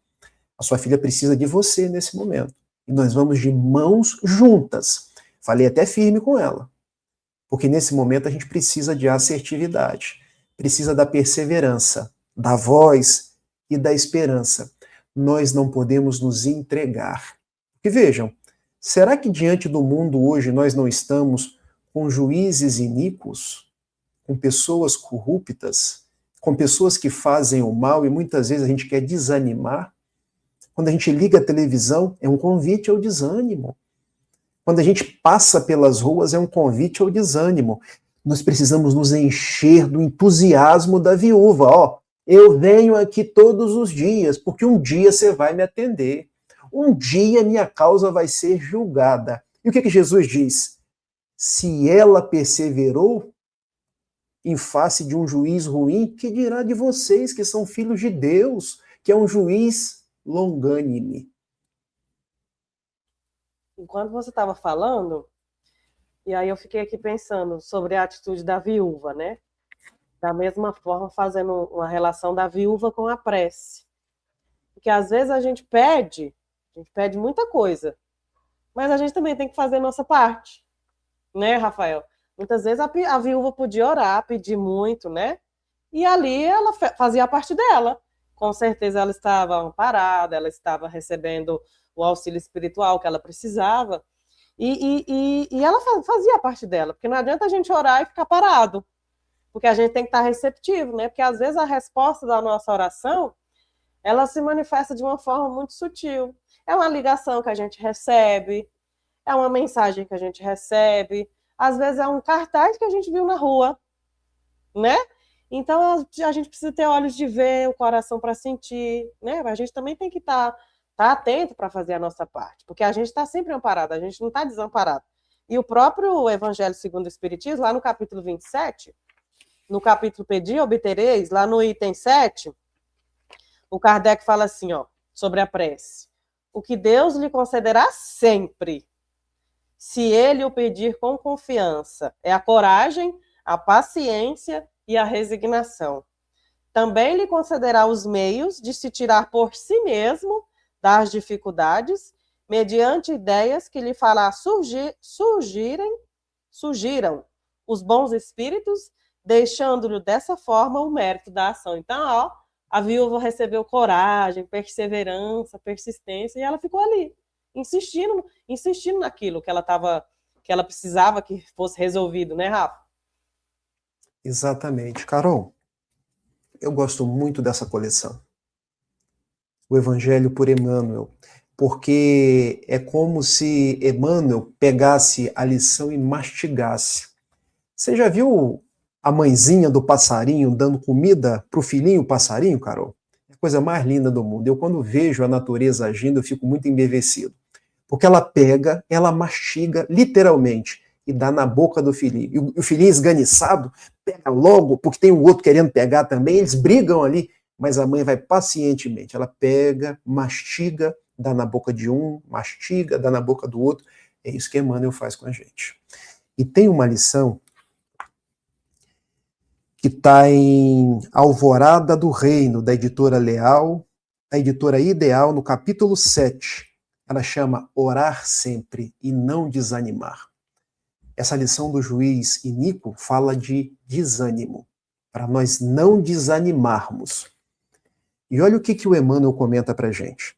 A sua filha precisa de você nesse momento. E nós vamos de mãos juntas. Falei até firme com ela. Porque nesse momento a gente precisa de assertividade. Precisa da perseverança, da voz e da esperança. Nós não podemos nos entregar. Porque vejam, será que diante do mundo hoje nós não estamos com juízes iníquos, com pessoas corruptas, com pessoas que fazem o mal e muitas vezes a gente quer desanimar? Quando a gente liga a televisão, é um convite ao desânimo. Quando a gente passa pelas ruas, é um convite ao desânimo. Nós precisamos nos encher do entusiasmo da viúva. Eu venho aqui todos os dias, porque um dia você vai me atender. Um dia minha causa vai ser julgada. E o que Jesus diz? Se ela perseverou em face de um juiz ruim, que dirá de vocês que são filhos de Deus, que é um juiz longânime? Enquanto você estava falando, e aí eu fiquei aqui pensando sobre a atitude da viúva, né? Da mesma forma, fazendo uma relação da viúva com a prece. Porque às vezes a gente pede muita coisa, mas a gente também tem que fazer a nossa parte, né, Rafael? Muitas vezes a viúva podia orar, pedir muito, né? E ali ela fazia a parte dela. Com certeza ela estava amparada, ela estava recebendo o auxílio espiritual que ela precisava. E ela fazia a parte dela, porque não adianta a gente orar e ficar parado. Porque a gente tem que estar receptivo, né? Porque às vezes a resposta da nossa oração, ela se manifesta de uma forma muito sutil. É uma ligação que a gente recebe, é uma mensagem que a gente recebe, às vezes é um cartaz que a gente viu na rua, né? Então a gente precisa ter olhos de ver, o coração para sentir, né? A gente também tem que estar atento para fazer a nossa parte, porque a gente está sempre amparado, a gente não está desamparado. E o próprio Evangelho segundo o Espiritismo, lá no capítulo 27, no capítulo Pedi, obtereis, lá no item 7, o Kardec fala assim, ó, sobre a prece. O que Deus lhe concederá sempre, se ele o pedir com confiança, é a coragem, a paciência e a resignação. Também lhe concederá os meios de se tirar por si mesmo das dificuldades, mediante ideias que lhe fará surgiram os bons espíritos, deixando-lhe dessa forma o mérito da ação. Então, ó, a viúva recebeu coragem, perseverança, persistência, e ela ficou ali, insistindo naquilo que ela precisava que fosse resolvido, né, Rafa? Exatamente. Carol, eu gosto muito dessa coleção. O Evangelho por Emmanuel, porque é como se Emmanuel pegasse a lição e mastigasse. Você já viu a mãezinha do passarinho dando comida para o filhinho passarinho, Carol? É a coisa mais linda do mundo. Eu, quando vejo a natureza agindo, eu fico muito embevecido. Porque ela pega, ela mastiga, literalmente, e dá na boca do filhinho. E o filhinho esganiçado pega logo, porque tem o outro querendo pegar também, eles brigam ali, mas a mãe vai pacientemente. Ela pega, mastiga, dá na boca de um, mastiga, dá na boca do outro. É isso que Emmanuel faz com a gente. E tem uma lição que está em Alvorada do Reino, da editora Leal, a editora Ideal, no capítulo 7. Ela chama Orar Sempre e Não Desanimar. Essa lição do juiz Inico fala de desânimo, para nós não desanimarmos. E olha o que o Emmanuel comenta para a gente.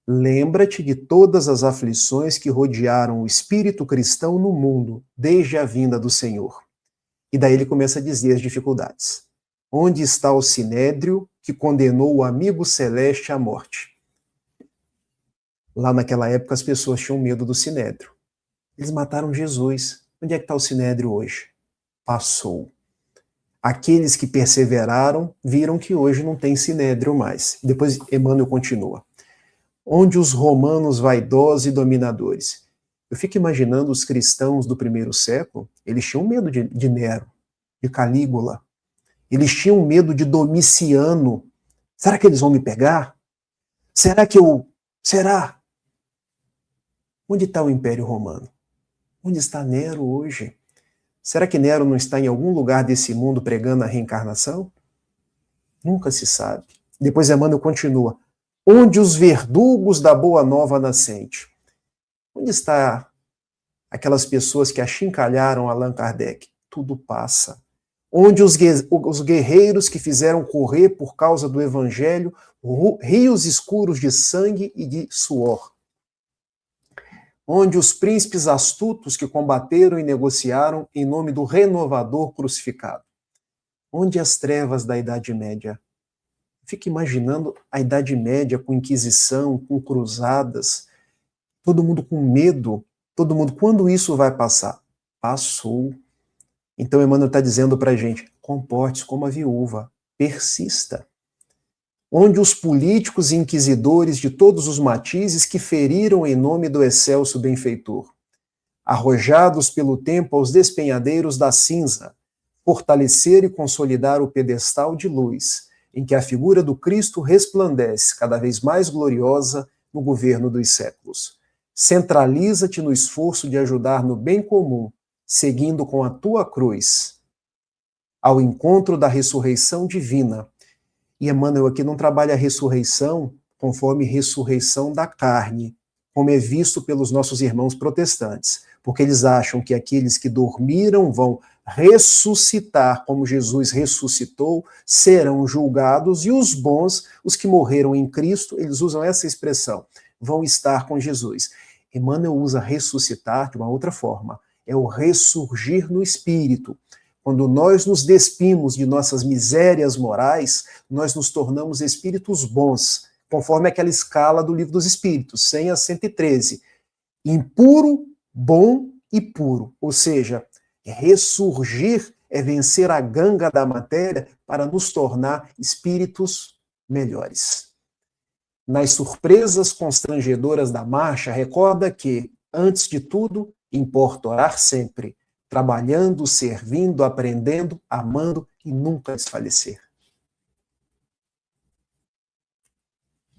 Lembra-te de todas as aflições que rodearam o espírito cristão no mundo, desde a vinda do Senhor. E daí ele começa a dizer as dificuldades. Onde está o sinédrio que condenou o amigo celeste à morte? Lá naquela época as pessoas tinham medo do sinédrio. Eles mataram Jesus. Onde é que está o sinédrio hoje? Passou. Aqueles que perseveraram viram que hoje não tem sinédrio mais. Depois Emmanuel continua. Onde os romanos vaidosos e dominadores? Eu fico imaginando os cristãos do primeiro século, eles tinham medo de Nero, de Calígula. Eles tinham medo de Domiciano. Será que eles vão me pegar? Será? Onde está o Império Romano? Onde está Nero hoje? Será que Nero não está em algum lugar desse mundo pregando a reencarnação? Nunca se sabe. Depois Emmanuel continua. Onde os verdugos da Boa Nova Nascente? Onde está aquelas pessoas que achincalharam Allan Kardec? Tudo passa. Onde os guerreiros que fizeram correr por causa do Evangelho rios escuros de sangue e de suor? Onde os príncipes astutos que combateram e negociaram em nome do renovador crucificado? Onde as trevas da Idade Média? Fico imaginando a Idade Média com Inquisição, com cruzadas, todo mundo com medo, todo mundo, quando isso vai passar? Passou. Então Emmanuel está dizendo para a gente, comporte-se como a viúva, persista. Onde os políticos e inquisidores de todos os matizes que feriram em nome do excelso benfeitor, arrojados pelo tempo aos despenhadeiros da cinza, fortalecer e consolidar o pedestal de luz, em que a figura do Cristo resplandece cada vez mais gloriosa no governo dos séculos. Centraliza-te no esforço de ajudar no bem comum, seguindo com a tua cruz, ao encontro da ressurreição divina. E Emmanuel aqui não trabalha a ressurreição conforme ressurreição da carne, como é visto pelos nossos irmãos protestantes, porque eles acham que aqueles que dormiram vão ressuscitar como Jesus ressuscitou, serão julgados, e os bons, os que morreram em Cristo, eles usam essa expressão, vão estar com Jesus. Emmanuel usa ressuscitar de uma outra forma, é o ressurgir no espírito. Quando nós nos despimos de nossas misérias morais, nós nos tornamos espíritos bons, conforme aquela escala do Livro dos Espíritos, 100 a 113. Impuro, bom e puro. Ou seja, ressurgir é vencer a ganga da matéria para nos tornar espíritos melhores. Nas surpresas constrangedoras da marcha, recorda que, antes de tudo, importa orar sempre, trabalhando, servindo, aprendendo, amando e nunca desfalecer.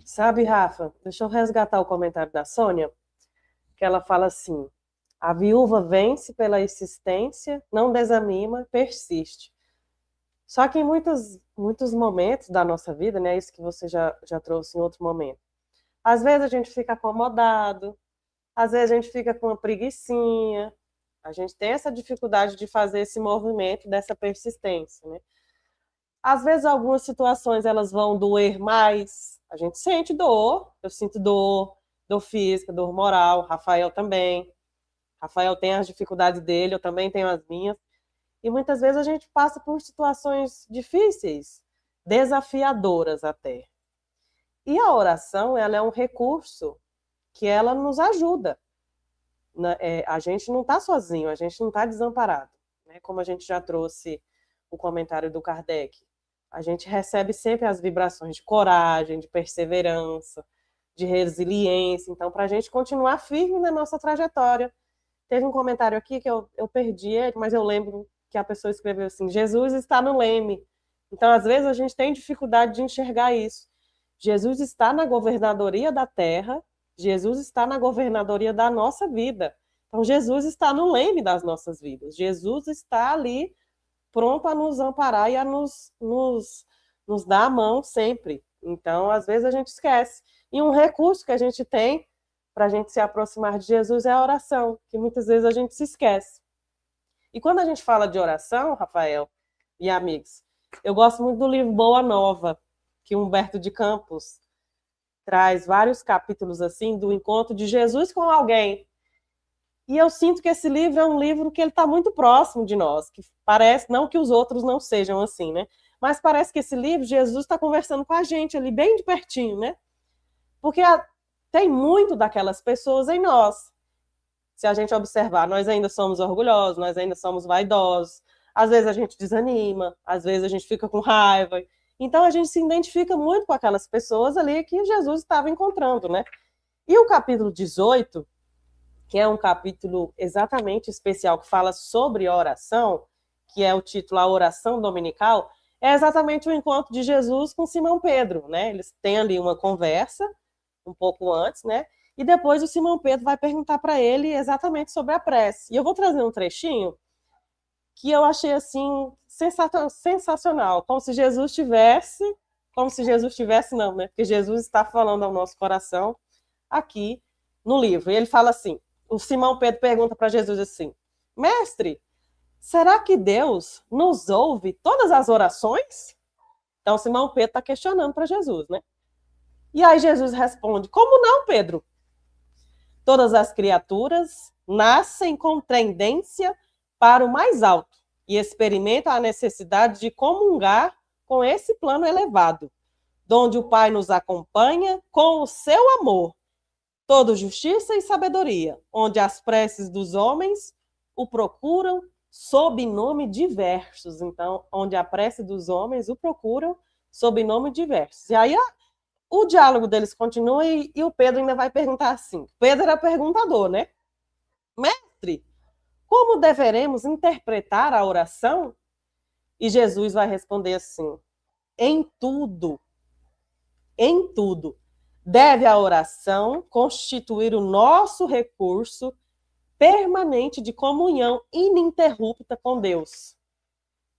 Sabe, Rafa, deixa eu resgatar o comentário da Sônia, que ela fala assim: a viúva vence pela insistência, não desanima, persiste. Só que em muitos momentos da nossa vida, né, isso que você já trouxe em outro momento, às vezes a gente fica acomodado, às vezes a gente fica com uma preguicinha, a gente tem essa dificuldade de fazer esse movimento dessa persistência, né? Às vezes algumas situações elas vão doer mais, a gente sente dor, eu sinto dor física, dor moral, Rafael também. Rafael tem as dificuldades dele, eu também tenho as minhas. E muitas vezes a gente passa por situações difíceis, desafiadoras até. E a oração, ela é um recurso que ela nos ajuda. A gente não está sozinho, a gente não está desamparado. Né? Como a gente já trouxe o comentário do Kardec, a gente recebe sempre as vibrações de coragem, de perseverança, de resiliência. Então, para a gente continuar firme na nossa trajetória. Teve um comentário aqui que eu perdi ele, mas eu lembro que a pessoa escreveu assim: Jesus está no leme. Então, às vezes, a gente tem dificuldade de enxergar isso. Jesus está na governadoria da terra, Jesus está na governadoria da nossa vida. Então, Jesus está no leme das nossas vidas. Jesus está ali pronto a nos amparar e a nos dar a mão sempre. Então, às vezes, a gente esquece. E um recurso que a gente tem para a gente se aproximar de Jesus é a oração, que muitas vezes a gente se esquece. E quando a gente fala de oração, Rafael e amigos, eu gosto muito do livro Boa Nova, que Humberto de Campos traz vários capítulos assim do encontro de Jesus com alguém. E eu sinto que esse livro é um livro que ele está muito próximo de nós, que parece, não que os outros não sejam assim, né? Mas parece que esse livro, Jesus está conversando com a gente ali, bem de pertinho, né? Porque tem muito daquelas pessoas em nós. Se a gente observar, nós ainda somos orgulhosos, nós ainda somos vaidosos, às vezes a gente desanima, às vezes a gente fica com raiva. Então a gente se identifica muito com aquelas pessoas ali que Jesus estava encontrando, né? E o capítulo 18, que é um capítulo exatamente especial, que fala sobre oração, que é o título A Oração Dominical, é exatamente o encontro de Jesus com Simão Pedro, né? Eles têm ali uma conversa, um pouco antes, né? E depois o Simão Pedro vai perguntar para ele exatamente sobre a prece. E eu vou trazer um trechinho que eu achei, assim, sensacional. Como se Jesus tivesse não, né? Porque Jesus está falando ao nosso coração aqui no livro. E ele fala assim, o Simão Pedro pergunta para Jesus assim: Mestre, será que Deus nos ouve todas as orações? Então Simão Pedro está questionando para Jesus, né? E aí Jesus responde: como não, Pedro? Todas as criaturas nascem com tendência para o mais alto e experimentam a necessidade de comungar com esse plano elevado, donde o Pai nos acompanha com o seu amor, todo justiça e sabedoria, onde as preces dos homens o procuram sob nome diversos. Então, onde a prece dos homens o procuram sob nome diversos. E aí o diálogo deles continua e o Pedro ainda vai perguntar assim. Pedro era perguntador, né? Mestre, como deveremos interpretar a oração? E Jesus vai responder assim: em tudo, deve a oração constituir o nosso recurso permanente de comunhão ininterrupta com Deus.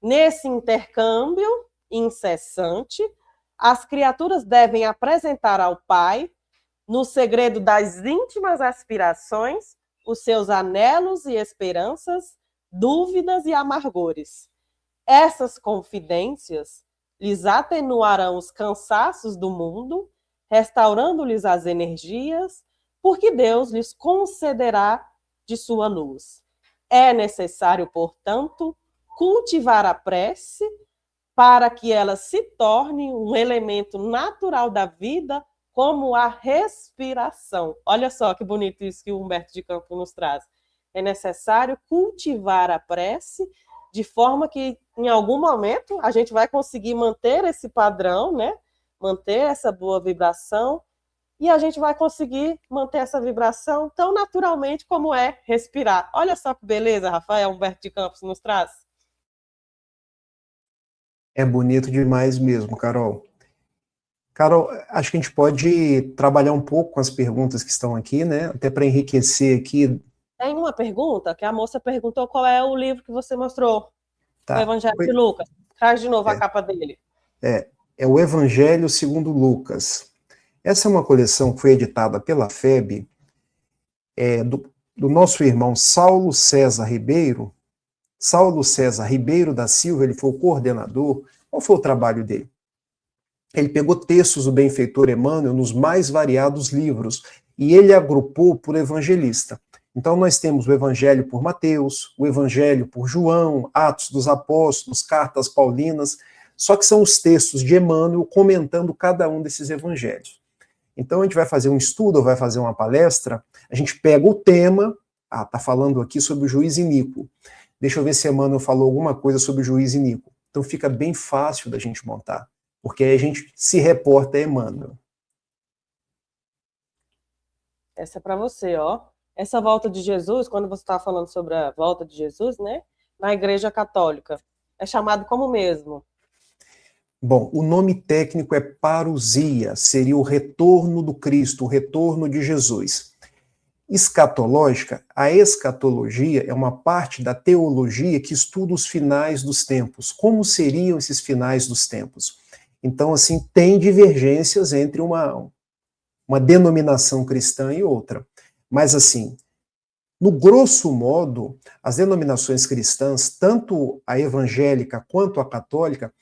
Nesse intercâmbio incessante, as criaturas devem apresentar ao Pai, no segredo das íntimas aspirações, os seus anelos e esperanças, dúvidas e amargores. Essas confidências lhes atenuarão os cansaços do mundo, restaurando-lhes as energias, porque Deus lhes concederá de sua luz. É necessário, portanto, cultivar a prece para que ela se torne um elemento natural da vida, como a respiração. Olha só que bonito isso que o Humberto de Campos nos traz. É necessário cultivar a prece de forma que, em algum momento, a gente vai conseguir manter esse padrão, né? Manter essa boa vibração, e a gente vai conseguir manter essa vibração tão naturalmente como é respirar. Olha só que beleza, Rafael Humberto de Campos nos traz. É bonito demais mesmo, Carol. Carol, acho que a gente pode trabalhar um pouco com as perguntas que estão aqui, né? Até para enriquecer aqui. Tem uma pergunta que a moça perguntou qual é o livro que você mostrou. Tá. O Evangelho de Lucas. Traz de novo a capa dele. É o Evangelho segundo Lucas. Essa é uma coleção que foi editada pela FEB, do nosso irmão Saulo César Ribeiro. Saulo César Ribeiro da Silva, ele foi o coordenador. Qual foi o trabalho dele? Ele pegou textos do benfeitor Emmanuel nos mais variados livros e ele agrupou por evangelista. Então nós temos o Evangelho por Mateus, o Evangelho por João, Atos dos Apóstolos, Cartas Paulinas, só que são os textos de Emmanuel comentando cada um desses evangelhos. Então a gente vai fazer um estudo, ou vai fazer uma palestra, a gente pega o tema, tá falando aqui sobre o juiz iníquo. Deixa eu ver se Emmanuel falou alguma coisa sobre o juiz iníquo. Então fica bem fácil da gente montar, porque aí a gente se reporta a Emmanuel. Essa é para você, ó. Essa volta de Jesus, quando você está falando sobre a volta de Jesus, né? Na Igreja Católica, é chamado como mesmo? Bom, o nome técnico é parousia, seria o retorno do Cristo, o retorno de Jesus. Escatológica, a escatologia é uma parte da teologia que estuda os finais dos tempos. Como seriam esses finais dos tempos? Então, assim, tem divergências entre uma denominação cristã e outra. Mas, assim, no grosso modo, as denominações cristãs, tanto a evangélica quanto a católica,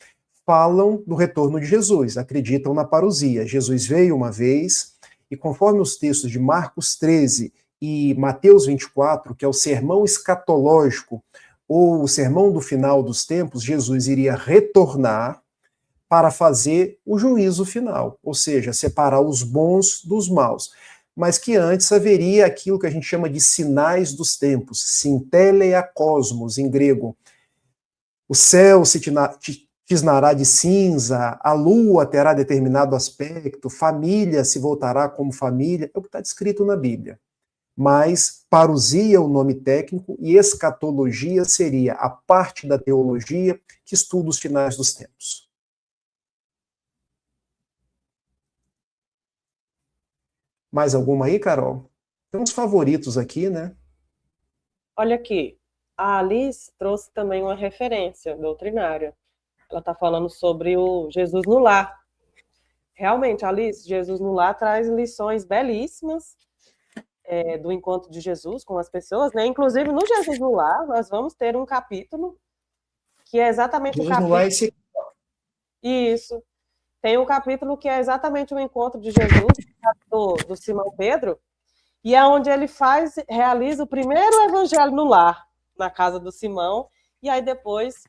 falam do retorno de Jesus, acreditam na parousia. Jesus veio uma vez, e conforme os textos de Marcos 13 e Mateus 24, que é o sermão escatológico, ou o sermão do final dos tempos, Jesus iria retornar para fazer o juízo final, ou seja, separar os bons dos maus. Mas que antes haveria aquilo que a gente chama de sinais dos tempos, sinteleia cosmos, em grego. O céu se tisnará de cinza, a lua terá determinado aspecto, família se voltará como família, é o que está descrito na Bíblia. Mas parousia é o nome técnico e escatologia seria a parte da teologia que estuda os finais dos tempos. Mais alguma aí, Carol? Tem uns favoritos aqui, né? Olha aqui, a Alice trouxe também uma referência doutrinária. Ela está falando sobre o Jesus no Lar. Realmente, Alice, Jesus no Lar traz lições belíssimas do encontro de Jesus com as pessoas, né? Inclusive, no Jesus no Lar, nós vamos ter um capítulo que é exatamente Jesus o capítulo... no Lar, esse... Isso. Tem um capítulo que é exatamente o encontro de Jesus do Simão Pedro, e é onde ele realiza o primeiro evangelho no lar, na casa do Simão, e aí depois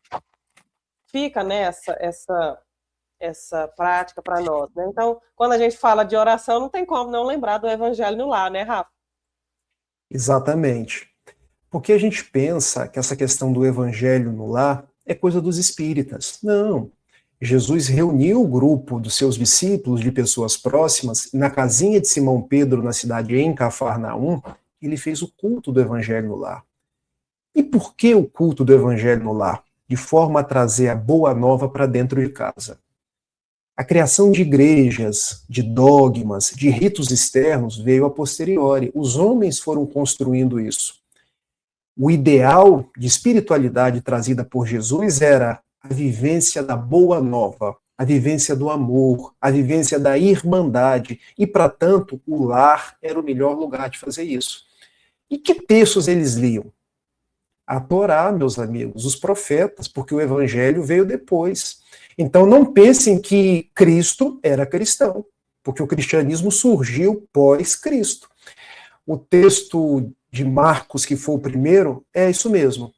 fica, né, essa prática para nós, né? Então, quando a gente fala de oração, não tem como não lembrar do evangelho no lar, né, Rafa? Exatamente. Porque a gente pensa que essa questão do evangelho no lar é coisa dos espíritas. Não. Jesus reuniu o grupo dos seus discípulos, de pessoas próximas, na casinha de Simão Pedro, na cidade em Cafarnaum, ele fez o culto do evangelho no lar. E por que o culto do evangelho no lar? De forma a trazer a boa nova para dentro de casa. A criação de igrejas, de dogmas, de ritos externos veio a posteriori. Os homens foram construindo isso. O ideal de espiritualidade trazida por Jesus era a vivência da boa nova, a vivência do amor, a vivência da irmandade, e, para tanto, o lar era o melhor lugar de fazer isso. E que textos eles liam? A Torá, meus amigos, os profetas, porque o evangelho veio depois. Então não pensem que Cristo era cristão, porque o cristianismo surgiu pós-Cristo. O texto de Marcos, que foi o primeiro, é isso mesmo.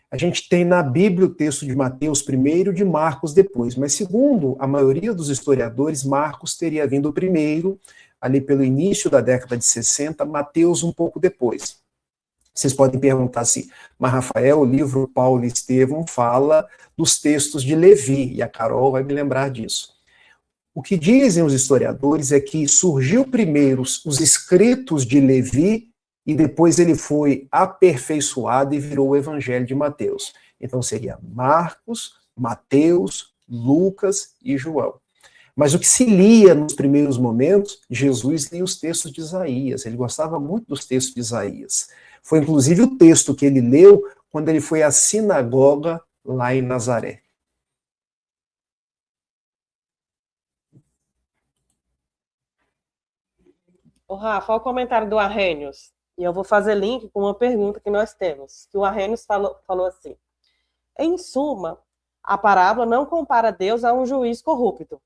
A gente tem na Bíblia o texto de Mateus primeiro, de Marcos depois, mas segundo a maioria dos historiadores, Marcos teria vindo primeiro, ali pelo início da década de 60, Mateus um pouco depois. Vocês podem perguntar assim, mas Rafael, o livro Paulo e Estevão fala dos textos de Levi, e a Carol vai me lembrar disso. O que dizem os historiadores é que surgiu primeiro os escritos de Levi, e depois ele foi aperfeiçoado e virou o Evangelho de Mateus. Então seria Marcos, Mateus, Lucas e João. Mas o que se lia nos primeiros momentos, Jesus lia os textos de Isaías, ele gostava muito dos textos de Isaías. Foi inclusive o texto que ele leu quando ele foi à sinagoga lá em Nazaré. Ô, Rafa, olha o comentário do Arrhenius. E eu vou fazer link com uma pergunta que nós temos. Que o Arrhenius falou assim. Em suma, a parábola não compara Deus a um juiz corrupto,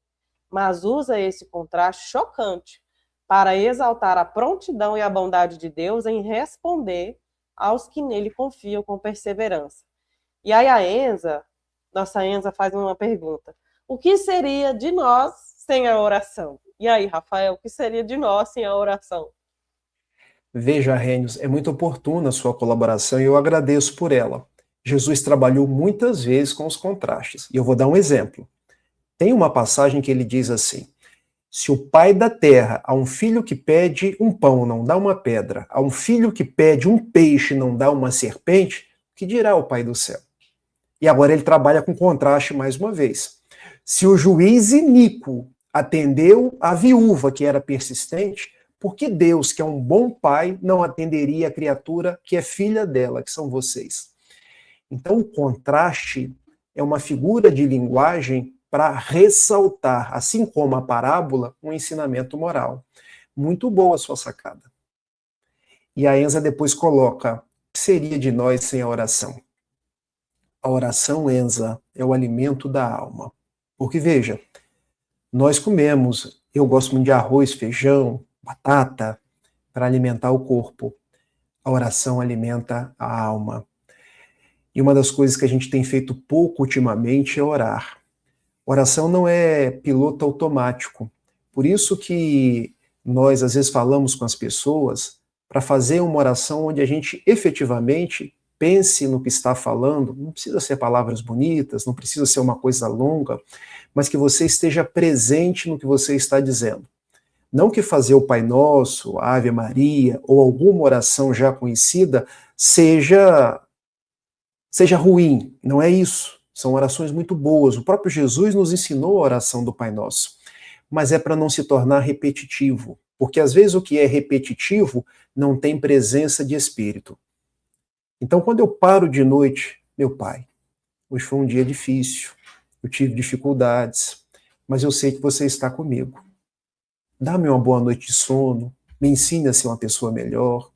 mas usa esse contraste chocante para exaltar a prontidão e a bondade de Deus em responder aos que nele confiam com perseverança. E aí a Enza, nossa Enza, faz uma pergunta. O que seria de nós sem a oração? E aí, Rafael, o que seria de nós sem a oração? Veja, Arrhenius, é muito oportuna a sua colaboração e eu agradeço por ela. Jesus trabalhou muitas vezes com os contrastes. E eu vou dar um exemplo. Tem uma passagem que ele diz assim: se o pai da terra a um filho que pede um pão não dá uma pedra, a um filho que pede um peixe não dá uma serpente, o que dirá o pai do céu? E agora ele trabalha com contraste mais uma vez. Se o juiz iníquo atendeu a viúva que era persistente, por que Deus, que é um bom pai, não atenderia a criatura que é filha dela, que são vocês? Então o contraste é uma figura de linguagem para ressaltar, assim como a parábola, um ensinamento moral. Muito boa a sua sacada. E a Enza depois coloca: o que seria de nós sem a oração? A oração, Enza, é o alimento da alma. Porque, veja, nós comemos, eu gosto muito de arroz, feijão, batata, para alimentar o corpo. A oração alimenta a alma. E uma das coisas que a gente tem feito pouco ultimamente é orar. Oração não é piloto automático. Por isso que nós, às vezes, falamos com as pessoas para fazer uma oração onde a gente efetivamente pense no que está falando. Não precisa ser palavras bonitas, não precisa ser uma coisa longa, mas que você esteja presente no que você está dizendo. Não que fazer o Pai Nosso, a Ave Maria ou alguma oração já conhecida seja ruim. Não é isso. São orações muito boas. O próprio Jesus nos ensinou a oração do Pai Nosso. Mas é para não se tornar repetitivo. Porque às vezes o que é repetitivo não tem presença de espírito. Então quando eu paro de noite, meu Pai, hoje foi um dia difícil, eu tive dificuldades, mas eu sei que você está comigo. Dá-me uma boa noite de sono, me ensine a ser uma pessoa melhor,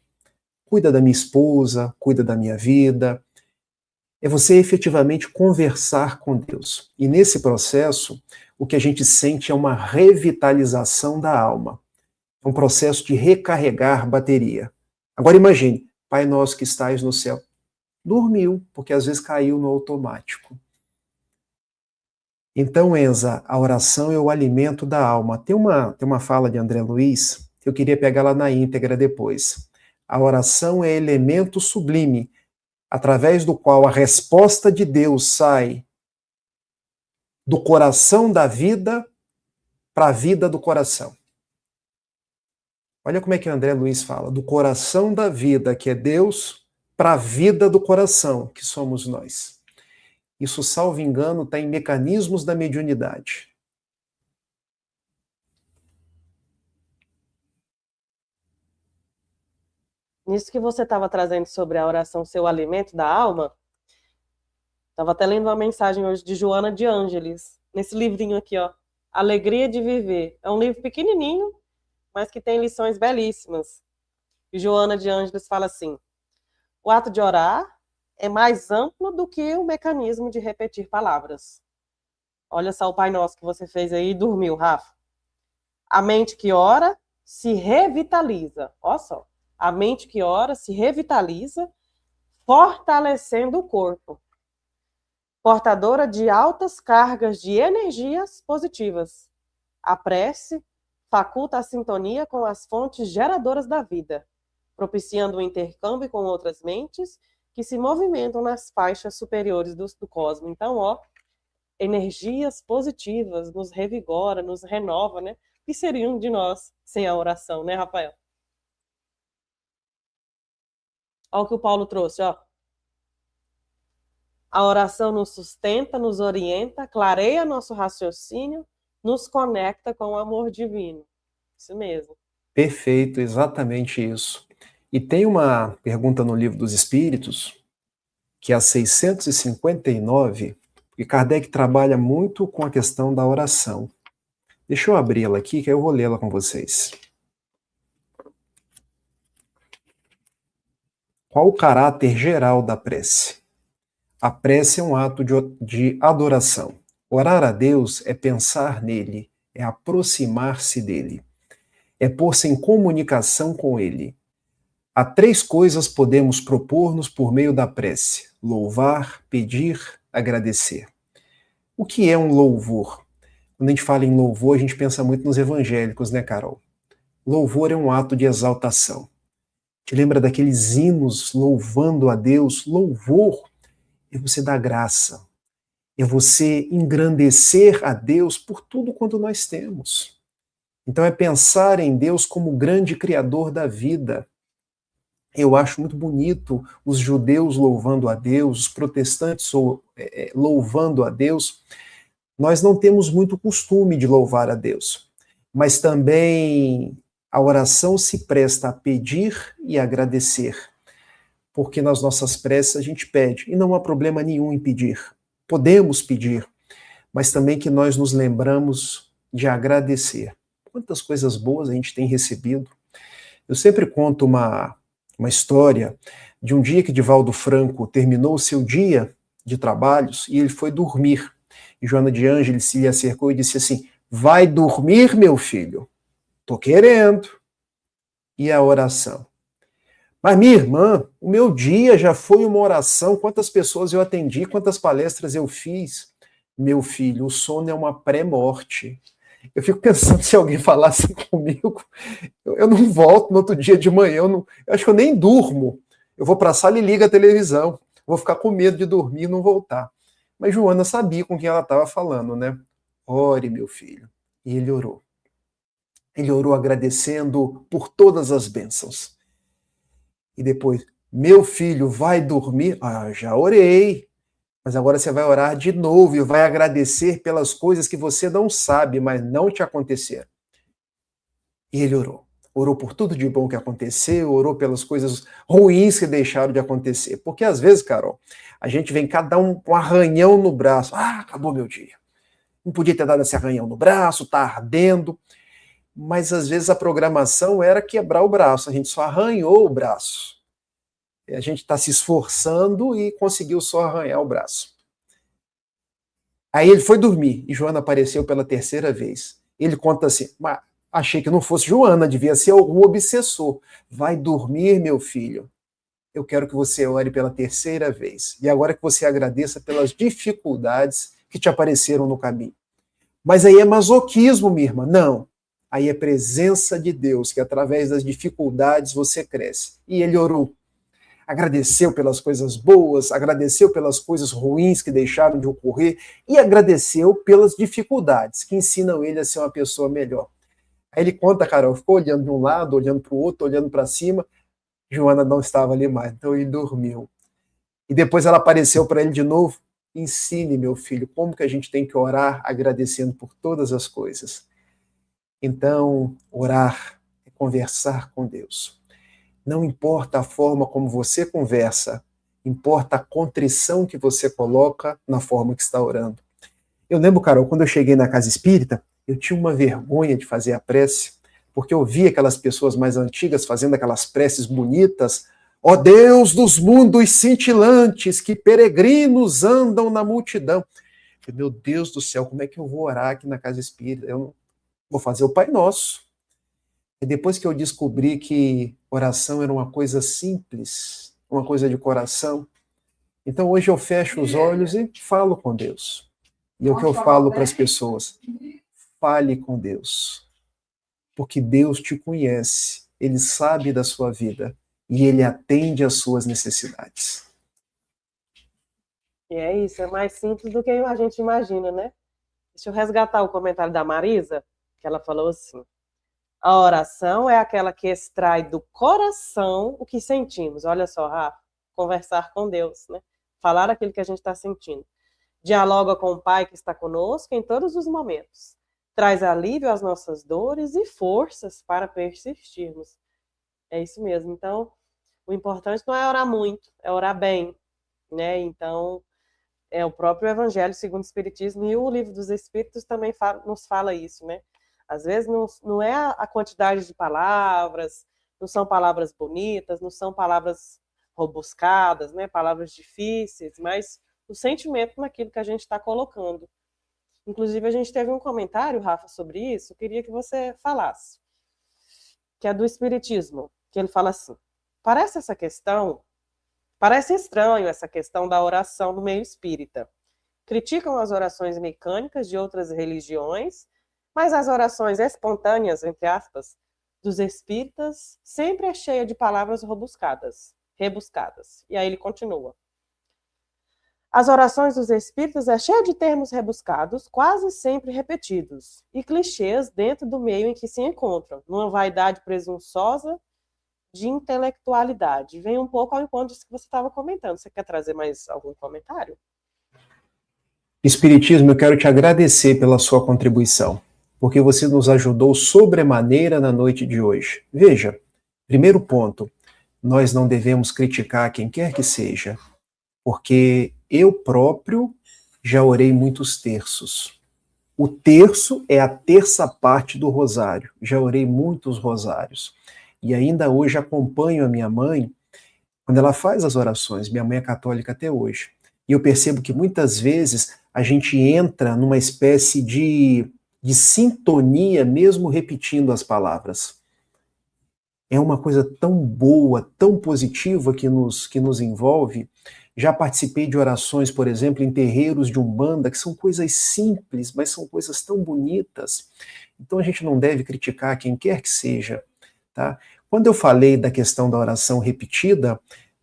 cuida da minha esposa, cuida da minha vida. É você efetivamente conversar com Deus. E nesse processo, o que a gente sente é uma revitalização da alma. É um processo de recarregar bateria. Agora imagine, Pai Nosso que estais no céu. Dormiu, porque às vezes caiu no automático. Então, Enza, a oração é o alimento da alma. Tem uma fala de André Luiz, que eu queria pegar lá na íntegra depois. A oração é elemento sublime, através do qual a resposta de Deus sai do coração da vida para a vida do coração. Olha como é que André Luiz fala, do coração da vida, que é Deus, para a vida do coração, que somos nós. Isso, salvo engano, está em Mecanismos da Mediunidade. Nisso que você estava trazendo sobre a oração ser o alimento da alma, estava até lendo uma mensagem hoje de Joana de Ângeles, nesse livrinho aqui, ó, Alegria de Viver. É um livro pequenininho, mas que tem lições belíssimas. E Joana de Ângeles fala assim: o ato de orar é mais amplo do que o mecanismo de repetir palavras. Olha só o Pai Nosso que você fez aí e dormiu, Rafa. A mente que ora se revitaliza. Olha só. A mente que ora se revitaliza, fortalecendo o corpo. Portadora de altas cargas de energias positivas. A prece faculta a sintonia com as fontes geradoras da vida, propiciando o intercâmbio com outras mentes que se movimentam nas faixas superiores do cosmos. Então, ó, energias positivas nos revigora, nos renova, né? O que seriam de nós sem a oração, né, Rafael? Olha o que o Paulo trouxe, ó. A oração nos sustenta, nos orienta, clareia nosso raciocínio, nos conecta com o amor divino. Isso mesmo. Perfeito, exatamente isso. E tem uma pergunta no Livro dos Espíritos, que é a 659, e Kardec trabalha muito com a questão da oração. Deixa eu abri-la aqui, que eu vou lê-la com vocês. Qual o caráter geral da prece? A prece é um ato de adoração. Orar a Deus é pensar nele, é aproximar-se dele, é pôr-se em comunicação com ele. Há 3 coisas podemos propor-nos por meio da prece: louvar, pedir, agradecer. O que é um louvor? Quando a gente fala em louvor, a gente pensa muito nos evangélicos, né, Carol? Louvor é um ato de exaltação. Te lembra daqueles hinos louvando a Deus? Louvor é você dar graça, é você engrandecer a Deus por tudo quanto nós temos. Então é pensar em Deus como o grande criador da vida. Eu acho muito bonito os judeus louvando a Deus, os protestantes louvando a Deus. Nós não temos muito costume de louvar a Deus, mas também a oração se presta a pedir e agradecer, porque nas nossas preces a gente pede, e não há problema nenhum em pedir. Podemos pedir, mas também que nós nos lembramos de agradecer. Quantas coisas boas a gente tem recebido. Eu sempre conto uma história de um dia que Divaldo Franco terminou o seu dia de trabalhos e ele foi dormir. E Joana de Ângeles se lhe acercou e disse assim: vai dormir, meu filho? Tô querendo. E a oração? Mas minha irmã, o meu dia já foi uma oração, quantas pessoas eu atendi, quantas palestras eu fiz. Meu filho, o sono é uma pré-morte. Eu fico pensando, se alguém falasse comigo, eu não volto no outro dia de manhã, eu acho que eu nem durmo. Eu vou para a sala e ligo a televisão. Vou ficar com medo de dormir e não voltar. Mas Joana sabia com quem ela estava falando, né? Ore, meu filho. E ele orou. Ele orou agradecendo por todas as bênçãos. E depois, meu filho, vai dormir? Ah, já orei. Mas agora você vai orar de novo e vai agradecer pelas coisas que você não sabe, mas não te aconteceram. E ele orou. Orou por tudo de bom que aconteceu, orou pelas coisas ruins que deixaram de acontecer. Porque às vezes, Carol, a gente vem cada um com um arranhão no braço. Ah, acabou meu dia. Não podia ter dado esse arranhão no braço, tá ardendo. Mas às vezes a programação era quebrar o braço, a gente só arranhou o braço. A gente está se esforçando e conseguiu só arranhar o braço. Aí ele foi dormir e Joana apareceu pela 3ª vez. Ele conta assim: mas achei que não fosse Joana, devia ser algum obsessor. Vai dormir, meu filho. Eu quero que você ore pela 3ª vez. E agora que você agradeça pelas dificuldades que te apareceram no caminho. Mas aí é masoquismo, minha irmã. Não. aí é presença de Deus, que através das dificuldades você cresce. E ele orou. Agradeceu pelas coisas boas, agradeceu pelas coisas ruins que deixaram de ocorrer e agradeceu pelas dificuldades que ensinam ele a ser uma pessoa melhor. Aí ele conta, Carol, ficou olhando de um lado, olhando para o outro, olhando para cima. Joana não estava ali mais, então ele dormiu. E depois ela apareceu para ele de novo. Ensine, meu filho, como que a gente tem que orar agradecendo por todas as coisas. Então, orar é conversar com Deus. Não importa a forma como você conversa, importa a contrição que você coloca na forma que está orando. Eu lembro, Carol, quando eu cheguei na casa espírita, eu tinha uma vergonha de fazer a prece, porque eu via aquelas pessoas mais antigas fazendo aquelas preces bonitas. Ó Deus dos mundos cintilantes, que peregrinos andam na multidão. Meu Deus do céu, como é que eu vou orar aqui na casa espírita? Eu vou fazer o Pai Nosso. E depois que eu descobri que oração era uma coisa simples, uma coisa de coração, então hoje eu fecho os olhos e falo com Deus. E é o que eu falo para as pessoas: fale com Deus, porque Deus te conhece, Ele sabe da sua vida e Ele atende às suas necessidades. E é isso, é mais simples do que a gente imagina, né? Deixa eu resgatar o comentário da Marisa, que ela falou assim: a oração é aquela que extrai do coração o que sentimos. Olha só, Rafa, conversar com Deus, né? Falar aquilo que a gente está sentindo. Dialoga com o Pai que está conosco em todos os momentos. Traz alívio às nossas dores e forças para persistirmos. É isso mesmo. Então, o importante não é orar muito, é orar bem, né? Então, é o próprio Evangelho segundo o Espiritismo e o Livro dos Espíritos também nos fala isso, né? Às vezes não é a quantidade de palavras, não são palavras bonitas, não são palavras rebuscadas, né? Palavras difíceis, mas o sentimento naquilo que a gente está colocando. Inclusive, a gente teve um comentário, Rafa, sobre isso, eu queria que você falasse, que é do Espiritismo, que ele fala assim: parece estranho essa questão da oração no meio espírita. Criticam as orações mecânicas de outras religiões, mas as orações espontâneas, entre aspas, dos espíritas sempre é cheia de palavras rebuscadas. E aí ele continua: as orações dos espíritas é cheia de termos rebuscados, quase sempre repetidos, e clichês dentro do meio em que se encontram, numa vaidade presunçosa de intelectualidade. Vem um pouco ao encontro disso que você estava comentando. Você quer trazer mais algum comentário? Espiritismo, eu quero te agradecer pela sua contribuição, porque você nos ajudou sobremaneira na noite de hoje. Veja, primeiro ponto, nós não devemos criticar quem quer que seja, porque eu próprio já orei muitos terços. O terço é a terça parte do rosário. Já orei muitos rosários. E ainda hoje acompanho a minha mãe quando ela faz as orações. Minha mãe é católica até hoje. E eu percebo que muitas vezes a gente entra numa espécie de sintonia, mesmo repetindo as palavras. É uma coisa tão boa, tão positiva que nos envolve. Já participei de orações, por exemplo, em terreiros de Umbanda, que são coisas simples, mas são coisas tão bonitas. Então a gente não deve criticar quem quer que seja. Tá? Quando eu falei da questão da oração repetida,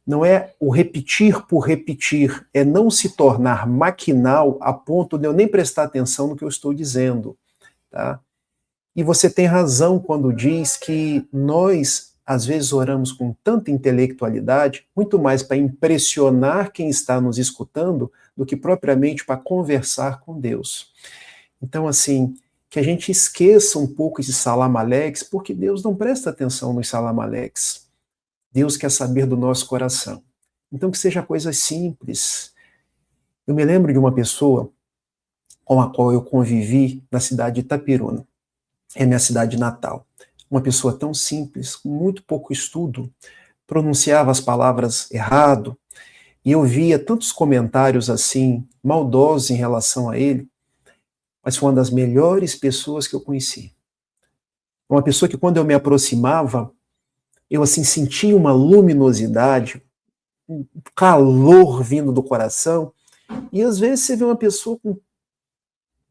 não é o repetir por repetir, é não se tornar maquinal a ponto de eu nem prestar atenção no que eu estou dizendo. Tá? E você tem razão quando diz que nós, às vezes, oramos com tanta intelectualidade, muito mais para impressionar quem está nos escutando do que propriamente para conversar com Deus. Então, assim, que a gente esqueça um pouco esse salamalex, porque Deus não presta atenção nos salamalex. Deus quer saber do nosso coração. Então, que seja coisas simples. Eu me lembro de uma pessoa com a qual eu convivi na cidade de Itapiruna. É minha cidade natal. Uma pessoa tão simples, com muito pouco estudo, pronunciava as palavras errado, e eu via tantos comentários assim, maldosos em relação a ele, mas foi uma das melhores pessoas que eu conheci. Uma pessoa que quando eu me aproximava, eu assim sentia uma luminosidade, um calor vindo do coração, e às vezes você vê uma pessoa com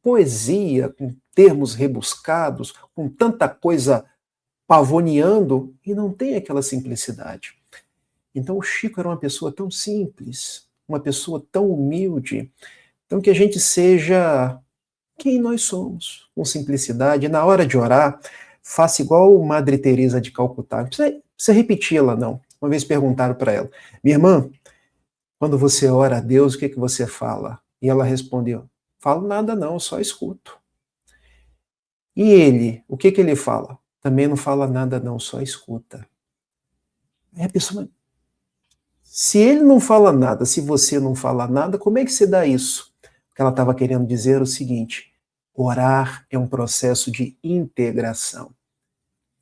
poesia, com termos rebuscados, com tanta coisa pavoneando, e não tem aquela simplicidade. Então o Chico era uma pessoa tão simples, uma pessoa tão humilde, então que a gente seja quem nós somos, com simplicidade. Na hora de orar, faça igual Madre Teresa de Calcutá. Não precisa repetir ela, não. Uma vez perguntaram para ela: minha irmã, quando você ora a Deus, o que você fala? E ela respondeu: falo nada não, só escuto. E ele, o que ele fala? Também não fala nada não, só escuta. Aí a pessoa, se ele não fala nada, se você não fala nada, como é que se dá isso? O que ela estava querendo dizer é o seguinte: orar é um processo de integração.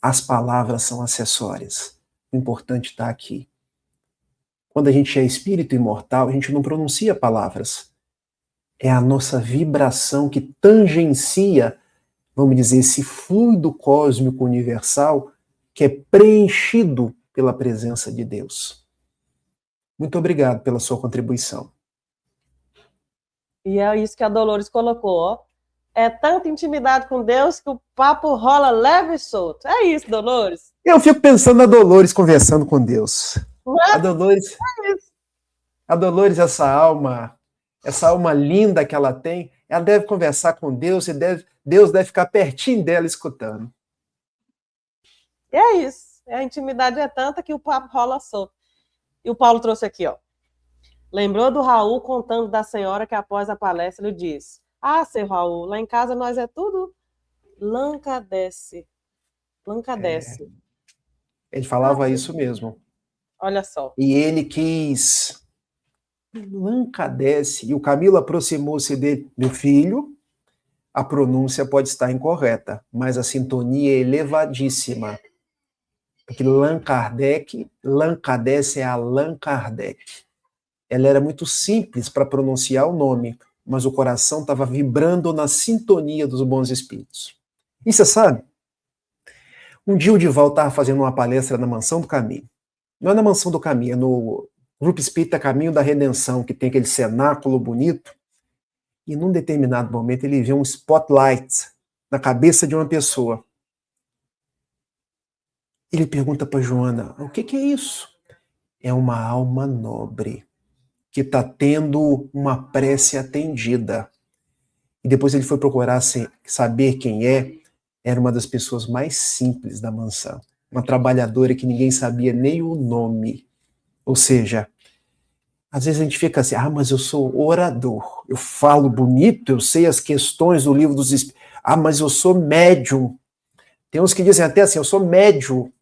As palavras são acessórias. O importante está aqui. Quando a gente é espírito imortal, a gente não pronuncia palavras. É a nossa vibração que tangencia, vamos dizer, esse fluido cósmico universal que é preenchido pela presença de Deus. Muito obrigado pela sua contribuição. E é isso que a Dolores colocou, ó. É tanta intimidade com Deus que o papo rola leve e solto. É isso, Dolores. Eu fico pensando na Dolores conversando com Deus. A Dolores, essa alma linda que ela tem, ela deve conversar com Deus e Deus deve ficar pertinho dela escutando. E é isso. A intimidade é tanta que o papo rola solto. E o Paulo trouxe aqui, ó. Lembrou do Raul contando da senhora que após a palestra ele disse: ah, seu Raul, lá em casa nós é tudo lancadece. Lancadece. Ele falava isso mesmo. Olha só. E ele quis lancadece. E o Camilo aproximou-se dele. Meu filho, a pronúncia pode estar incorreta, mas a sintonia é elevadíssima. Porque Lancadece é Allan Kardec. Ela era muito simples para pronunciar o nome, mas o coração estava vibrando na sintonia dos bons espíritos. E você sabe, um dia o Dival estava fazendo uma palestra na Mansão do Caminho. Não é na Mansão do Caminho, é no Grupo Espírita Caminho da Redenção, que tem aquele cenáculo bonito. E num determinado momento ele vê um spotlight na cabeça de uma pessoa. Ele pergunta para Joana: o que é isso? É uma alma nobre que está tendo uma prece atendida. E depois ele foi procurar saber quem é. Era uma das pessoas mais simples da mansão. Uma trabalhadora que ninguém sabia nem o nome. Ou seja, às vezes a gente fica assim: mas eu sou orador, eu falo bonito, eu sei as questões do livro dos Espíritos. Mas eu sou médium. Tem uns que dizem até assim: eu sou médium.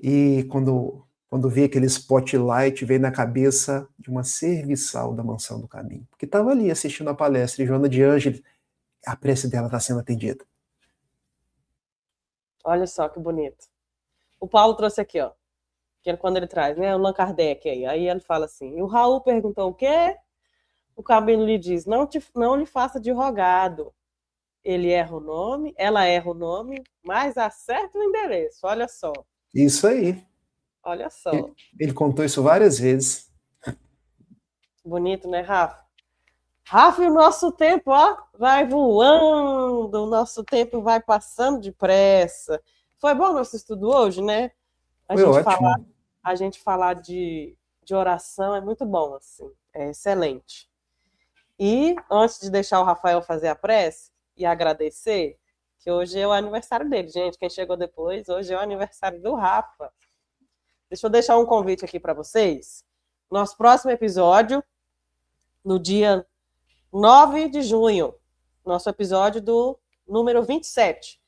E quando vê aquele spotlight, veio na cabeça de uma serviçal da Mansão do Caminho, que estava ali assistindo a palestra, e Joana de Ângeles, a prece dela está sendo atendida. Olha só que bonito. O Paulo trouxe aqui, ó, que é quando ele traz, né, o Allan Kardec aí ele fala assim: e o Raul perguntou o quê? O Camilo lhe diz: não lhe faça de rogado. Ele erra o nome, ela erra o nome, mas acerta o endereço. Olha só. Isso aí. Olha só. Ele contou isso várias vezes. Bonito, né, Rafa? Rafa, e o nosso tempo, ó, vai voando, o nosso tempo vai passando depressa. Foi bom o nosso estudo hoje, né? Foi ótimo. A gente falar de oração é muito bom, assim, é excelente. E antes de deixar o Rafael fazer a prece e agradecer, que hoje é o aniversário dele, gente. Quem chegou depois, hoje é o aniversário do Rafa. Deixa eu deixar um convite aqui para vocês. Nosso próximo episódio, no dia 9 de junho, nosso episódio do número 27,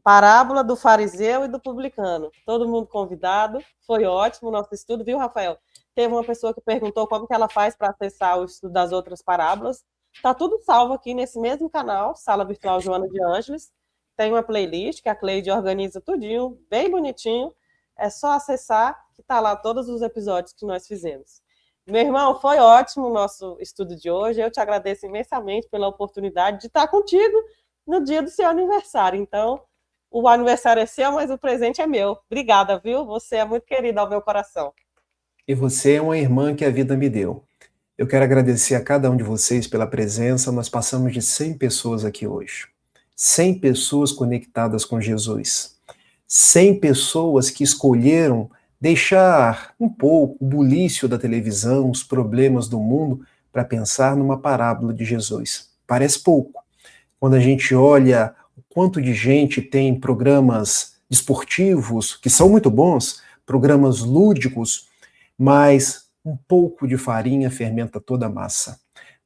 Parábola do Fariseu e do Publicano. Todo mundo convidado, foi ótimo o nosso estudo, viu, Rafael? Teve uma pessoa que perguntou como que ela faz para acessar o estudo das outras parábolas. Está tudo salvo aqui nesse mesmo canal, Sala Virtual Joana de Ângeles. Tem uma playlist que a Cleide organiza tudinho, bem bonitinho. É só acessar, que está lá todos os episódios que nós fizemos. Meu irmão, foi ótimo o nosso estudo de hoje. Eu te agradeço imensamente pela oportunidade de estar contigo no dia do seu aniversário. Então, o aniversário é seu, mas o presente é meu. Obrigada, viu? Você é muito querida ao meu coração. E você é uma irmã que a vida me deu. Eu quero agradecer a cada um de vocês pela presença. Nós passamos de 100 pessoas aqui hoje. 100 pessoas conectadas com Jesus. 100 pessoas que escolheram deixar um pouco o bulício da televisão, os problemas do mundo, para pensar numa parábola de Jesus. Parece pouco. Quando a gente olha o quanto de gente tem programas esportivos, que são muito bons, programas lúdicos, mas um pouco de farinha fermenta toda a massa.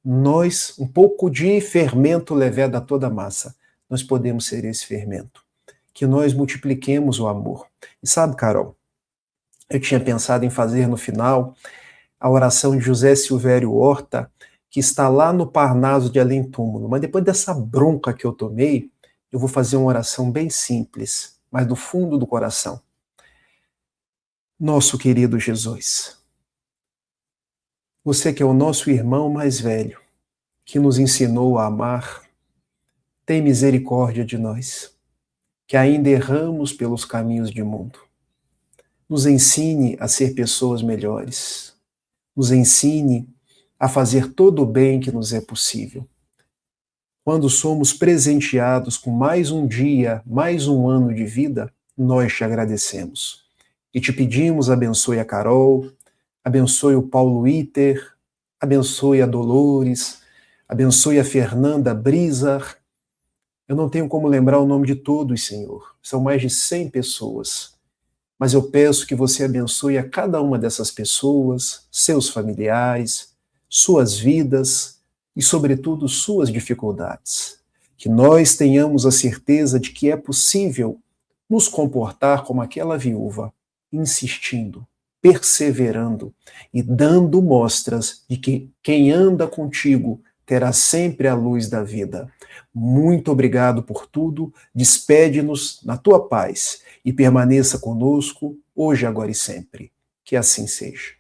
Um pouco de fermento leveda toda a massa. Nós podemos ser esse fermento. Que nós multipliquemos o amor. E sabe, Carol, eu tinha pensado em fazer no final a oração de José Silvério Horta, que está lá no Parnaso de Além Túmulo. Mas depois dessa bronca que eu tomei, eu vou fazer uma oração bem simples, mas do fundo do coração. Nosso querido Jesus, você que é o nosso irmão mais velho, que nos ensinou a amar, tem misericórdia de nós, que ainda erramos pelos caminhos do mundo. Nos ensine a ser pessoas melhores. Nos ensine a fazer todo o bem que nos é possível. Quando somos presenteados com mais um dia, mais um ano de vida, nós te agradecemos. E te pedimos, abençoe a Carol, abençoe o Paulo Iter, abençoe a Dolores, abençoe a Fernanda Brizar. Eu não tenho como lembrar o nome de todos, Senhor. São mais de 100 pessoas. Mas eu peço que você abençoe a cada uma dessas pessoas, seus familiares, suas vidas e, sobretudo, suas dificuldades. Que nós tenhamos a certeza de que é possível nos comportar como aquela viúva, insistindo, perseverando e dando mostras de que quem anda contigo terá sempre a luz da vida. Muito obrigado por tudo, despede-nos na tua paz e permaneça conosco hoje, agora e sempre. Que assim seja.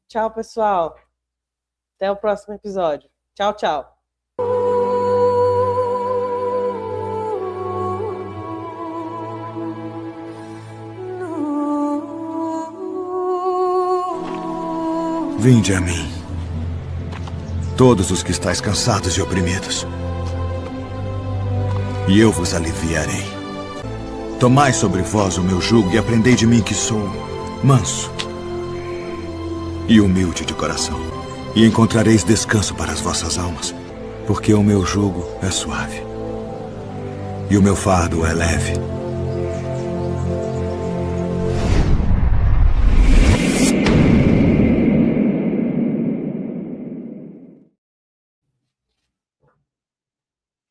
Tchau, pessoal. Até o próximo episódio. Tchau, tchau. Vinde a mim, todos os que estáis cansados e oprimidos, e eu vos aliviarei. Tomai sobre vós o meu jugo e aprendei de mim que sou manso e humilde de coração, e encontrareis descanso para as vossas almas, porque o meu jugo é suave e o meu fardo é leve.